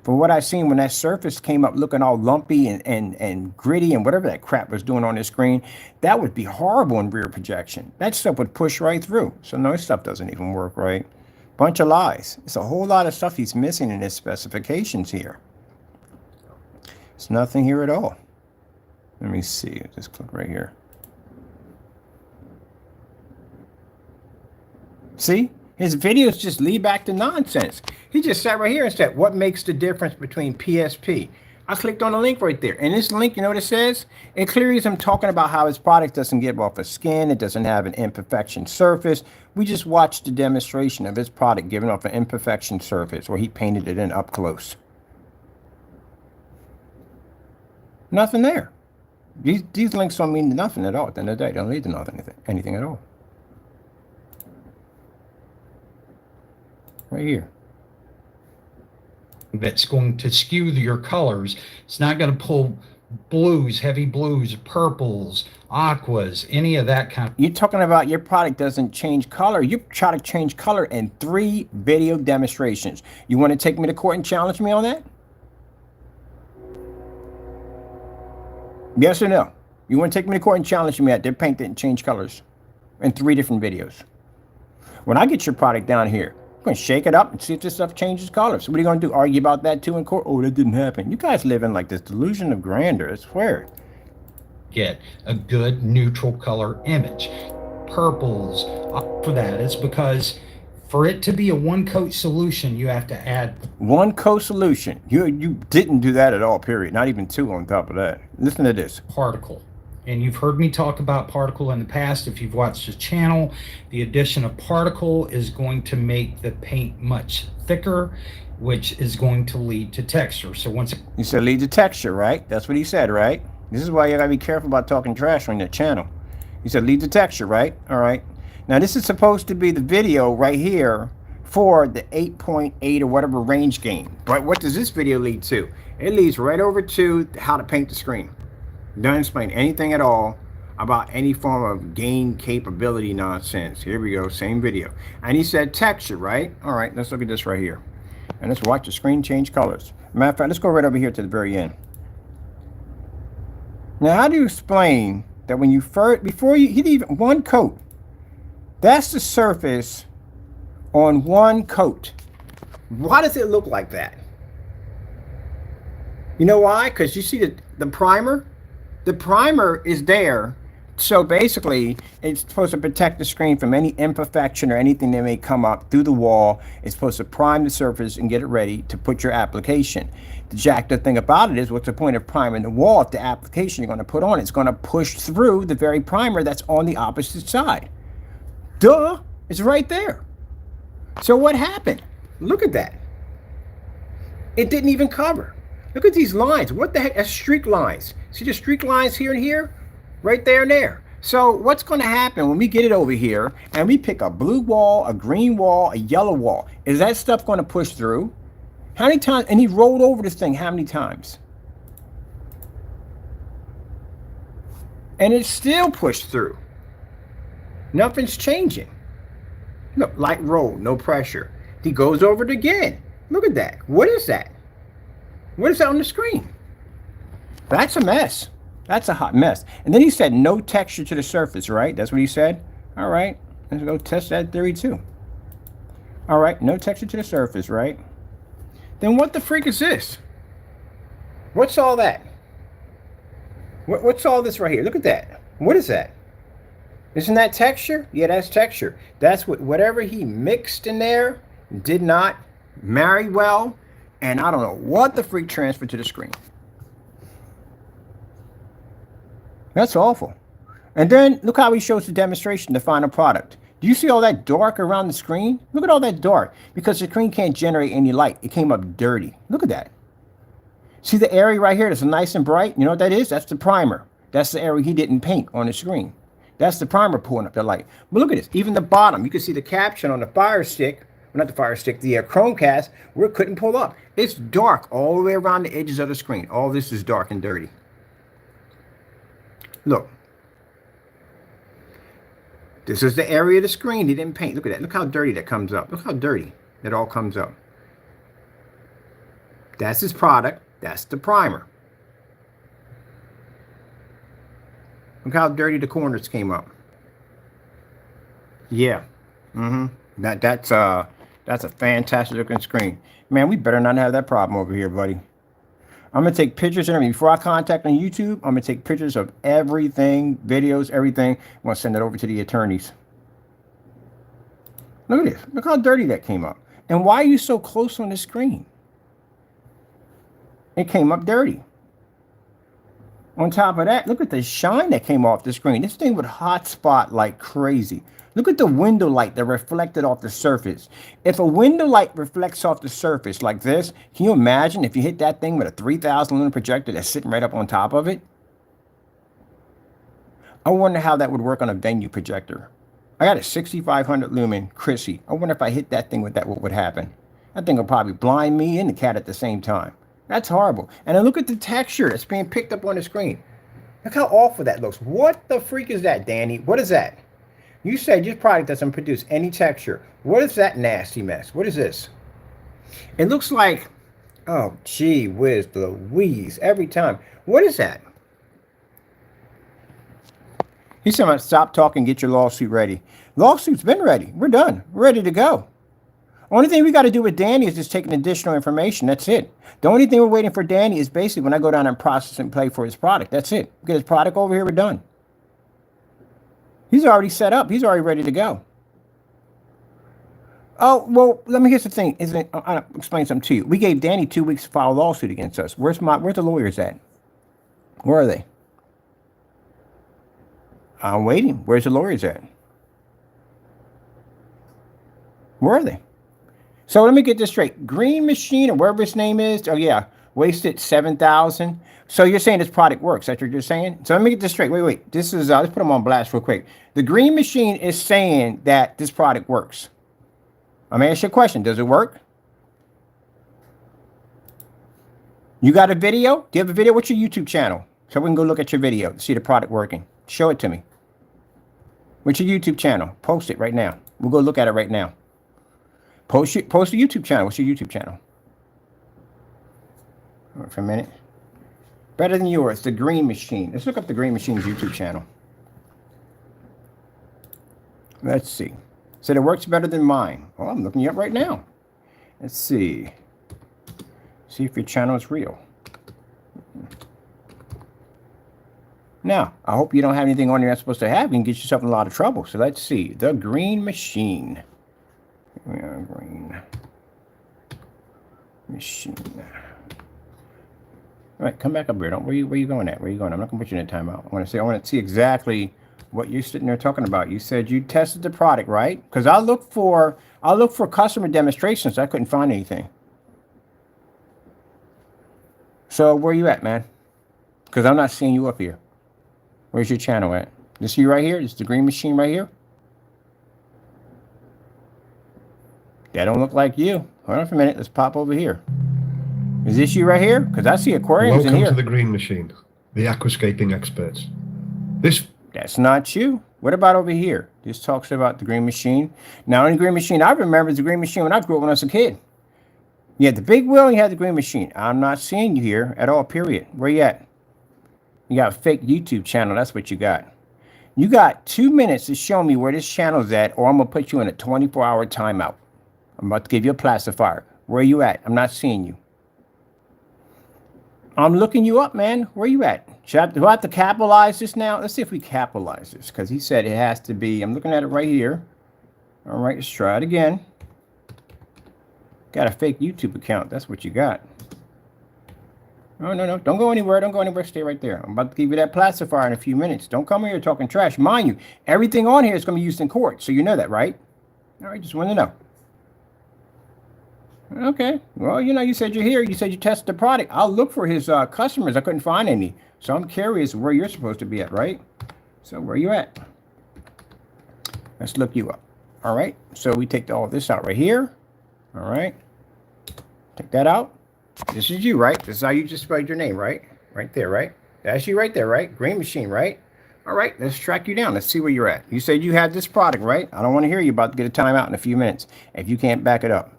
From what I've seen, when that surface came up looking all lumpy and gritty and whatever that crap was doing on the screen, that would be horrible in rear projection. That stuff would push right through. So no, this stuff doesn't even work right. Bunch of lies. It's a whole lot of stuff he's missing in his specifications here. It's nothing here at all. Let me see. Just click right here. See? His videos just lead back to nonsense. He just sat right here and said, what makes the difference between PSP? I clicked on the link right there. And this link, you know what it says? It clearly is him talking about how his product doesn't give off a skin. It doesn't have an imperfection surface. We just watched the demonstration of his product giving off an imperfection surface where he painted it in up close. Nothing there. These links don't mean nothing at all at the end of the day. They don't lead to nothing, anything at all. Right here. That's going to skew your colors. It's not going to pull blues, heavy blues, purples, aquas, any of that kind of. You're talking about your product doesn't change color. You try to change color in 3 video demonstrations. You want to take me to court and challenge me on that? Yes or no? You want to take me to court and challenge me that their paint didn't change colors in 3 different videos? When I get your product down here, going to shake it up and see if this stuff changes colors. So what are you going to do? Argue about that too in court? Oh, that didn't happen. You guys live in like this delusion of grandeur. I swear. Get a good neutral color image. Purples for that is because for it to be a one coat solution, you have to add one coat solution. You didn't do that at all, period. Not even two on top of that. Listen to this. particle. And you've heard me talk about particle in the past. If you've watched the channel, the addition of particle is going to make the paint much thicker, which is going to lead to texture. So once you said lead to texture, right? That's what he said, right? This is why you gotta be careful about talking trash on your channel. He said lead to texture, right? All right. Now this is supposed to be the video right here for the 8.8 or whatever range game. But what does this video lead to? It leads right over to how to paint the screen. Doesn't explain anything at all about any form of gain capability nonsense. Here we go, same video. And he said texture, right? All right, let's look at this right here. And let's watch the screen change colors. Matter of fact, let's go right over here to the very end. Now, how do you explain that when you first, before you hit even one coat, that's the surface on one coat. Why does it look like that? You know why? Because you see the primer? The primer is there, so basically it's supposed to protect the screen from any imperfection or anything that may come up through the wall. It's supposed to prime the surface and get it ready to put your application. The jacked up thing about it is, what's the point of priming the wall if the application you're going to put on it's going to push through the very primer that's on the opposite side? Duh, it's right there. So what happened? Look at that. It didn't even cover. Look at these lines. What the heck? That's streak lines. See the streak lines here and here? Right there and there. So what's going to happen when we get it over here and we pick a blue wall, a green wall, a yellow wall? Is that stuff going to push through? How many times? And he rolled over this thing how many times? And it's still pushed through. Nothing's changing. Look, light roll, no pressure. He goes over it again. Look at that. What is that? What is that on the screen? That's a mess. That's a hot mess. And then he said no texture to the surface, right? That's what he said. All right, let's go test that theory too. All right, no texture to the surface, right? Then what the freak is this? What's all that? What's all this right here? Look at that. What is that? Isn't that texture? Yeah, that's texture. That's whatever he mixed in there did not marry well. And I don't know what the freak transferred to the screen. That's awful. And then look how he shows the demonstration, the final product. Do you see all that dark around the screen? Look at all that dark, because the screen can't generate any light. It came up dirty. Look at that. See the area right here that's nice and bright? You know what that is? That's the primer. That's the area he didn't paint on the screen. That's the primer pulling up the light. But look at this. Even the bottom, you can see the caption on the Fire Stick. Well, not the Fire Stick, the Chromecast, where it couldn't pull up. It's dark all the way around the edges of the screen. All this is dark and dirty. Look. This is the area of the screen he didn't paint. Look at that. Look how dirty that comes up. Look how dirty that all comes up. That's his product. That's the primer. Look how dirty the corners came up. Yeah. That's a fantastic looking screen. Man, we better not have that problem over here, buddy. I'm going to take pictures and everything. Before I contact on YouTube, I'm going to take pictures of everything, videos, everything. I'm going to send it over to the attorneys. Look at this. Look how dirty that came up. And why are you so close on the screen? It came up dirty. On top of that, look at the shine that came off the screen. This thing would hotspot like crazy. Look at the window light that reflected off the surface. If a window light reflects off the surface like this, can you imagine if you hit that thing with a 3,000 lumen projector that's sitting right up on top of it? I wonder how that would work on a venue projector. I got a 6,500 lumen Chrissy. I wonder if I hit that thing with that, what would happen? That thing would probably blind me and the cat at the same time. That's horrible. And then look at the texture that's being picked up on the screen. Look how awful that looks. What the freak is that, Danny? What is that? You said your product doesn't produce any texture. What is that nasty mess? What is this? It looks like, oh, gee whiz, Louise, every time. What is that? He said, stop talking, get your lawsuit ready. Lawsuit's been ready. We're done. We're ready to go. Only thing we got to do with Danny is just taking additional information. That's it. The only thing we're waiting for Danny is basically when I go down and process and play for his product. That's it. Get his product over here. We're done. He's already set up. He's already ready to go. Oh, well, here's the thing. I'll explain something to you. We gave Danny 2 weeks to file a lawsuit against us. Where's the lawyers at? Where are they? I'm waiting. Where's the lawyers at? Where are they? So let me get this straight. Green Machine, or wherever his name is, oh yeah, wasted $7,000. So you're saying this product works? That's what you're saying? So let me get this straight. Wait. This is let's put them on blast real quick. The Green Machine is saying that this product works. I'm gonna ask you a question. Does it work? You got a video? Do you have a video? What's your YouTube channel? So we can go look at your video to see the product working. Show it to me. What's your YouTube channel? Post it right now. We'll go look at it right now. Post the YouTube channel. What's your YouTube channel? Wait for a minute. Better than yours, the Green Machine. Let's look up the Green Machine's YouTube channel. Let's see. Said it works better than mine. Oh, I'm looking you up right now. Let's see. See if your channel is real. Now, I hope you don't have anything on you're not supposed to have. You can get yourself in a lot of trouble. So let's see. The Green Machine. Green Machine. All right, come back up here. Where you going at? Where you going? I'm not gonna put you in a timeout. I want to see exactly what you're sitting there talking about. You said you tested the product, right? Because I look for customer demonstrations. I couldn't find anything. So where you at, man? Because I'm not seeing you up here. Where's your channel at? This you right here? This is the Green Machine right here? That don't look like you. Hold on for a minute. Let's pop over here. Is this you right here? Because I see aquariums in here. Welcome to the Green Machine, the aquascaping experts. That's not you. What about over here? This talks about the Green Machine. Now, in the Green Machine, I remember the Green Machine when I grew up when I was a kid. You had the big wheel and you had the Green Machine. I'm not seeing you here at all, period. Where you at? You got a fake YouTube channel. That's what you got. You got 2 minutes to show me where this channel's at, or I'm going to put you in a 24-hour timeout. I'm about to give you a pacifier. Where you at? I'm not seeing you. I'm looking you up, man. Where you at? Do I have to capitalize this now? Let's see if we capitalize this, because he said it has to be. I'm looking at it right here. All right, let's try it again. Got a fake YouTube account. That's what you got. Oh, no. Don't go anywhere. Don't go anywhere. Stay right there. I'm about to give you that pacifier in a few minutes. Don't come here talking trash. Mind you, everything on here is going to be used in court. So you know that, right? All right, just want to know. Okay. Well, you said you're here. You said you tested the product. I'll look for his customers. I couldn't find any. So I'm curious where you're supposed to be at, right? So where you at? Let's look you up. All right. So we take all this out right here. All right. Take that out. This is you, right? This is how you just spelled your name, right? Right there, right? That's you right there, right? Green Machine, right? All right. Let's track you down. Let's see where you're at. You said you had this product, right? I don't want to hear you about to get a timeout in a few minutes if you can't back it up.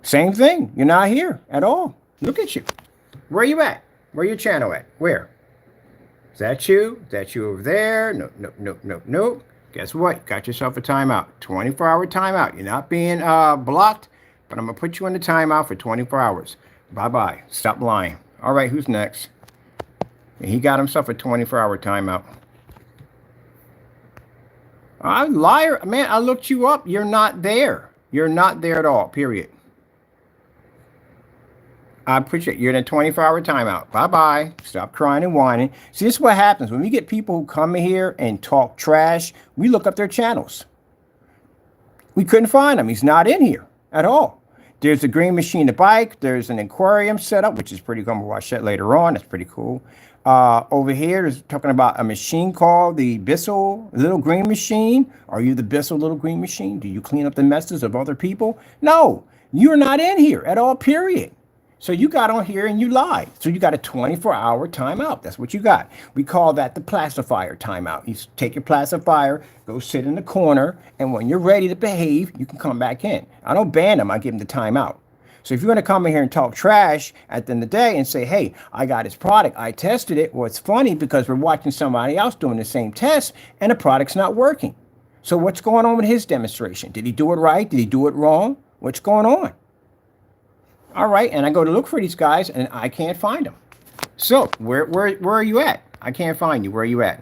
Same thing. You're not here at all. Look at you. Where you at? Where your channel at? Where? Is that you? Is that you over there? No. Guess what? Got yourself a timeout. 24-hour timeout. You're not being blocked, but I'm going to put you in the timeout for 24 hours. Bye-bye. Stop lying. All right, who's next? And he got himself a 24-hour timeout. Liar. Man, I looked you up. You're not there. You're not there at all, period. I appreciate you're in a 24-hour timeout. Bye-bye. Stop crying and whining. See, this is what happens. When we get people who come in here and talk trash, we look up their channels. We couldn't find him. He's not in here at all. There's a Green Machine to bike. There's an aquarium set up, which is pretty cool. We'll watch that later on. That's pretty cool. Over here, there's talking about a machine called the Bissell Little Green Machine. Are you the Bissell Little Green Machine? Do you clean up the messes of other people? No, you're not in here at all, period. So you got on here and you lied. So you got a 24-hour timeout. That's what you got. We call that the pacifier timeout. You take your pacifier, go sit in the corner, and when you're ready to behave, you can come back in. I don't ban them. I give them the timeout. So if you're going to come in here and talk trash at the end of the day and say, hey, I got his product, I tested it. Well, it's funny because we're watching somebody else doing the same test and the product's not working. So what's going on with his demonstration? Did he do it right? Did he do it wrong? What's going on? All right, and I go to look for these guys, and I can't find them. So where are you at? I can't find you. Where are you at?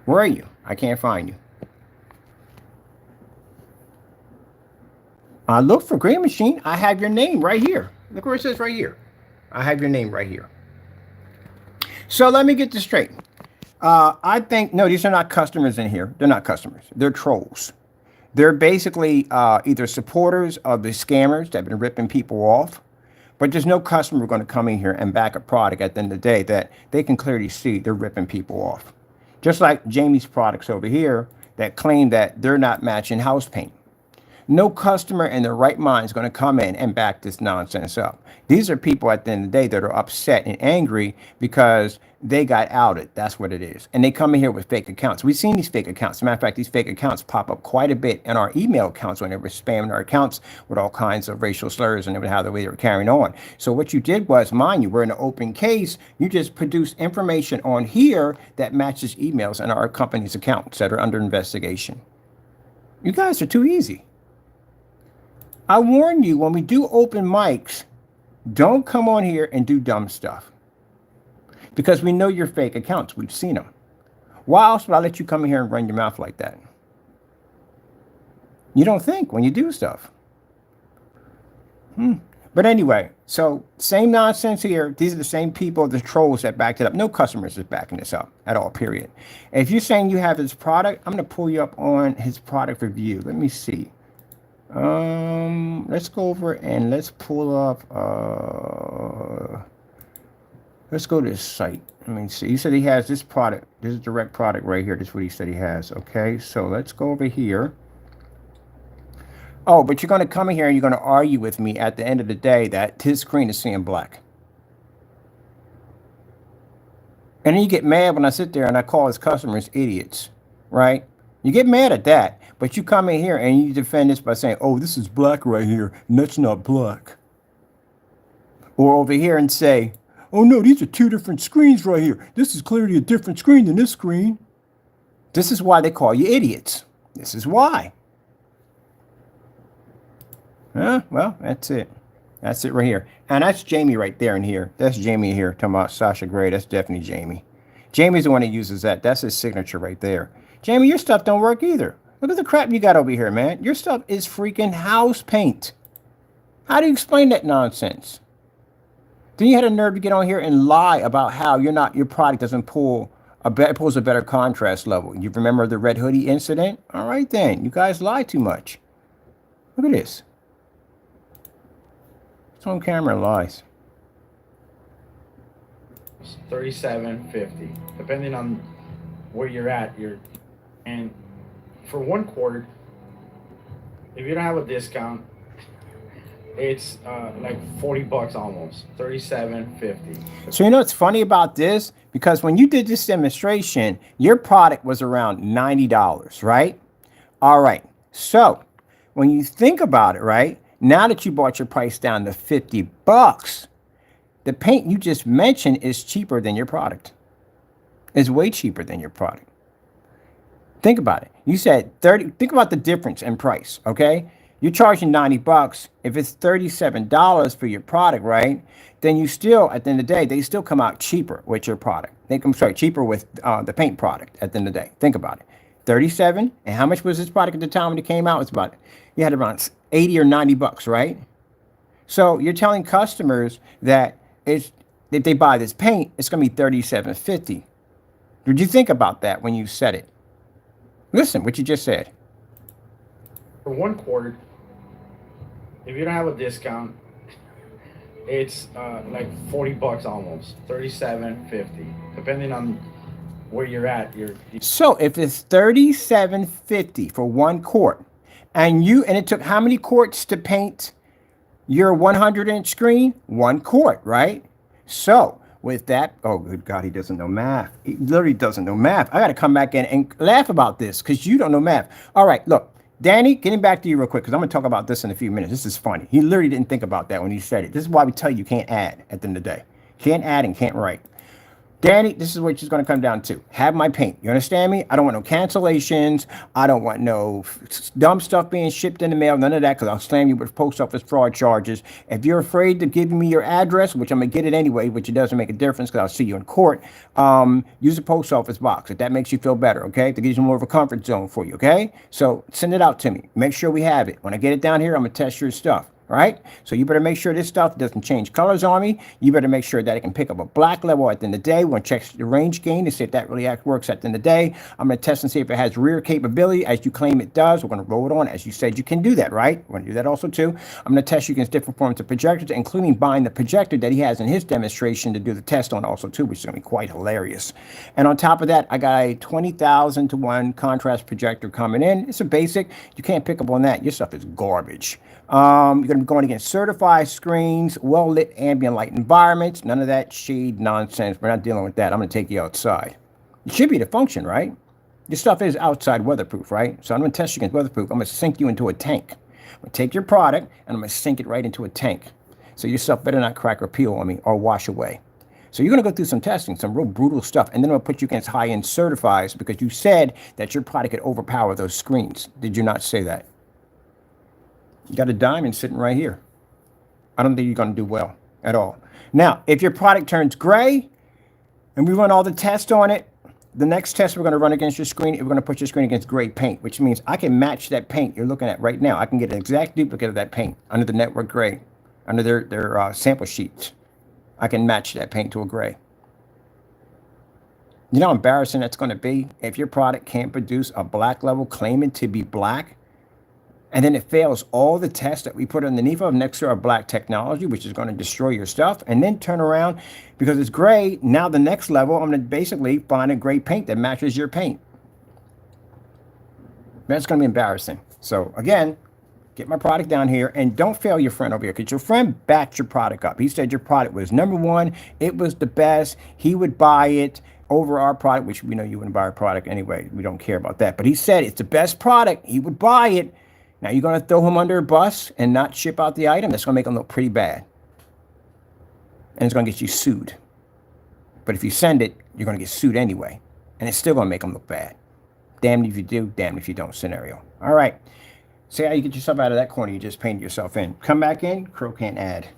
Where are you? I can't find you. I look for Green Machine. I have your name right here. Look where it says right here. I have your name right here. So let me get this straight. I think, no, these are not customers in here. They're not customers. They're trolls. They're basically either supporters of the scammers that have been ripping people off, but there's no customer going to come in here and back a product at the end of the day that they can clearly see they're ripping people off. Just like Jamie's products over here that claim that they're not matching house paint. No customer in their right mind is going to come in and back this nonsense up. These are people at the end of the day that are upset and angry because they got outed. That's what it is. And they come in here with fake accounts. We've seen these fake accounts. As a matter of fact, these fake accounts pop up quite a bit in our email accounts when they were spamming our accounts with all kinds of racial slurs and how the way they were carrying on. So what you did was, mind you, we're in an open case. You just produced information on here that matches emails in our company's accounts that are under investigation. You guys are too easy. I warn you, when we do open mics, don't come on here and do dumb stuff. Because we know your fake accounts. We've seen them. Why else would I let you come in here and run your mouth like that? You don't think when you do stuff. But anyway, so same nonsense here. These are the same people, the trolls that backed it up. No customers is backing this up at all, period. And if you're saying you have his product, I'm going to pull you up on his product review. Let me see. Let's go over and let's pull up, let's go to his site. Let me see. He said he has this product, this is direct product right here. This is what he said he has. Okay, so let's go over here. Oh, but you're going to come in here and you're going to argue with me at the end of the day that his screen is seeing black. And then you get mad when I sit there and I call his customers idiots, right? You get mad at that. But you come in here and you defend this by saying, oh, this is black right here, and that's not black. Or over here and say, oh, no, these are two different screens right here. This is clearly a different screen than this screen. This is why they call you idiots. This is why. Well, that's it. That's it right here. And that's Jamie right there in here. That's Jamie here talking about Sasha Gray. That's definitely Jamie. Jamie's the one that uses that. That's his signature right there. Jamie, your stuff don't work either. Look at the crap you got over here, man. Your stuff is freaking house paint. How do you explain that nonsense? Then you had a nerve to get on here and lie about how your product doesn't pulls a better contrast level. You remember the red hoodie incident? All right then, you guys lie too much. Look at this. It's on camera lies. It's $37.50, depending on where you're at. And for 1 quart, if you don't have a discount, it's like 40 bucks almost, $37.50. So you know what's funny about this? Because when you did this demonstration, your product was around $90, right? All right. So when you think about it, right, now that you brought your price down to 50 bucks, the paint you just mentioned is cheaper than your product. It's way cheaper than your product. Think about it. You said 30. Think about the difference in price, okay? You're charging 90 bucks. If it's $37 for your product, right? Then you still, at the end of the day, they still come out cheaper with your product. They come, cheaper with the paint product at the end of the day. Think about it. 37. And how much was this product at the time when it came out? It's about, you had around 80 or 90 bucks, right? So you're telling customers that if they buy this paint, it's going to be $37.50. Did you think about that when you said it? Listen, what you just said. For 1 quart, if you don't have a discount, it's like 40 bucks almost, $37.50, depending on where you're at. So if it's $37.50 for 1 quart, and it took how many quarts to paint your 100-inch screen? 1 quart, right? So with that, oh, good God, he doesn't know math. He literally doesn't know math. I got to come back in and laugh about this because you don't know math. All right, look, Danny, getting back to you real quick because I'm going to talk about this in a few minutes. This is funny. He literally didn't think about that when he said it. This is why we tell you can't add at the end of the day. Can't add and can't write. Danny, this is what she's going to come down to. Have my paint. You understand me? I don't want no cancellations. I don't want no dumb stuff being shipped in the mail. None of that, because I'll slam you with post office fraud charges. If you're afraid to give me your address, which I'm going to get it anyway, which it doesn't make a difference because I'll see you in court, use a post office box if that makes you feel better, okay? To give you more of a comfort zone for you, okay? So send it out to me. Make sure we have it. When I get it down here, I'm going to test your stuff. Right? So you better make sure this stuff doesn't change colors on me. You better make sure that it can pick up a black level at the end of the day. We're going to check the range gain to see if that really works at the end of the day. I'm going to test and see if it has rear capability as you claim it does. We're going to roll it on as you said you can do that, right? We're going to do that also too. I'm going to test you against different forms of projectors, including buying the projector that he has in his demonstration to do the test on also too, which is going to be quite hilarious. And on top of that, I got a 20,000 to 1 contrast projector coming in. It's a basic. You can't pick up on that. Your stuff is garbage. You're going to be going against certified screens, well-lit ambient light environments, none of that shade nonsense. We're not dealing with that. I'm going to take you outside. It should be the function, right? Your stuff is outside weatherproof, right? So I'm going to test you against weatherproof. I'm going to sink you into a tank. I'm going to take your product, and I'm going to sink it right into a tank. So your stuff better not crack or peel on me or wash away. So you're going to go through some testing, some real brutal stuff, and then I'm going to put you against high-end certifieds because you said that your product could overpower those screens. Did you not say that? You got a diamond sitting right here. I don't think you're going to do well at all. Now, if your product turns gray and we run all the tests on it, the next test we're going to run against your screen, we're going to put your screen against gray paint, which means I can match that paint you're looking at right now. I can get an exact duplicate of that paint under the network gray, under their sample sheets. I can match that paint to a gray. You know how embarrassing that's going to be if your product can't produce a black level claiming to be black? And then it fails all the tests that we put underneath of next to our black technology, which is going to destroy your stuff, and then turn around because it's gray. Now the next level, I'm going to basically find a gray paint that matches your paint. That's going to be embarrassing. So again, get my product down here and don't fail your friend over here because your friend backed your product up. He said your product was #1. It was the best. He would buy it over our product, which we know you wouldn't buy our product anyway. We don't care about that. But he said it's the best product. He would buy it. Now you're going to throw him under a bus and not ship out the item. That's going to make him look pretty bad. And it's going to get you sued. But if you send it, you're going to get sued anyway. And it's still going to make him look bad. Damned if you do, damned if you don't scenario. All right. See how you get yourself out of that corner you just painted yourself in. Come back in, Crow can't add.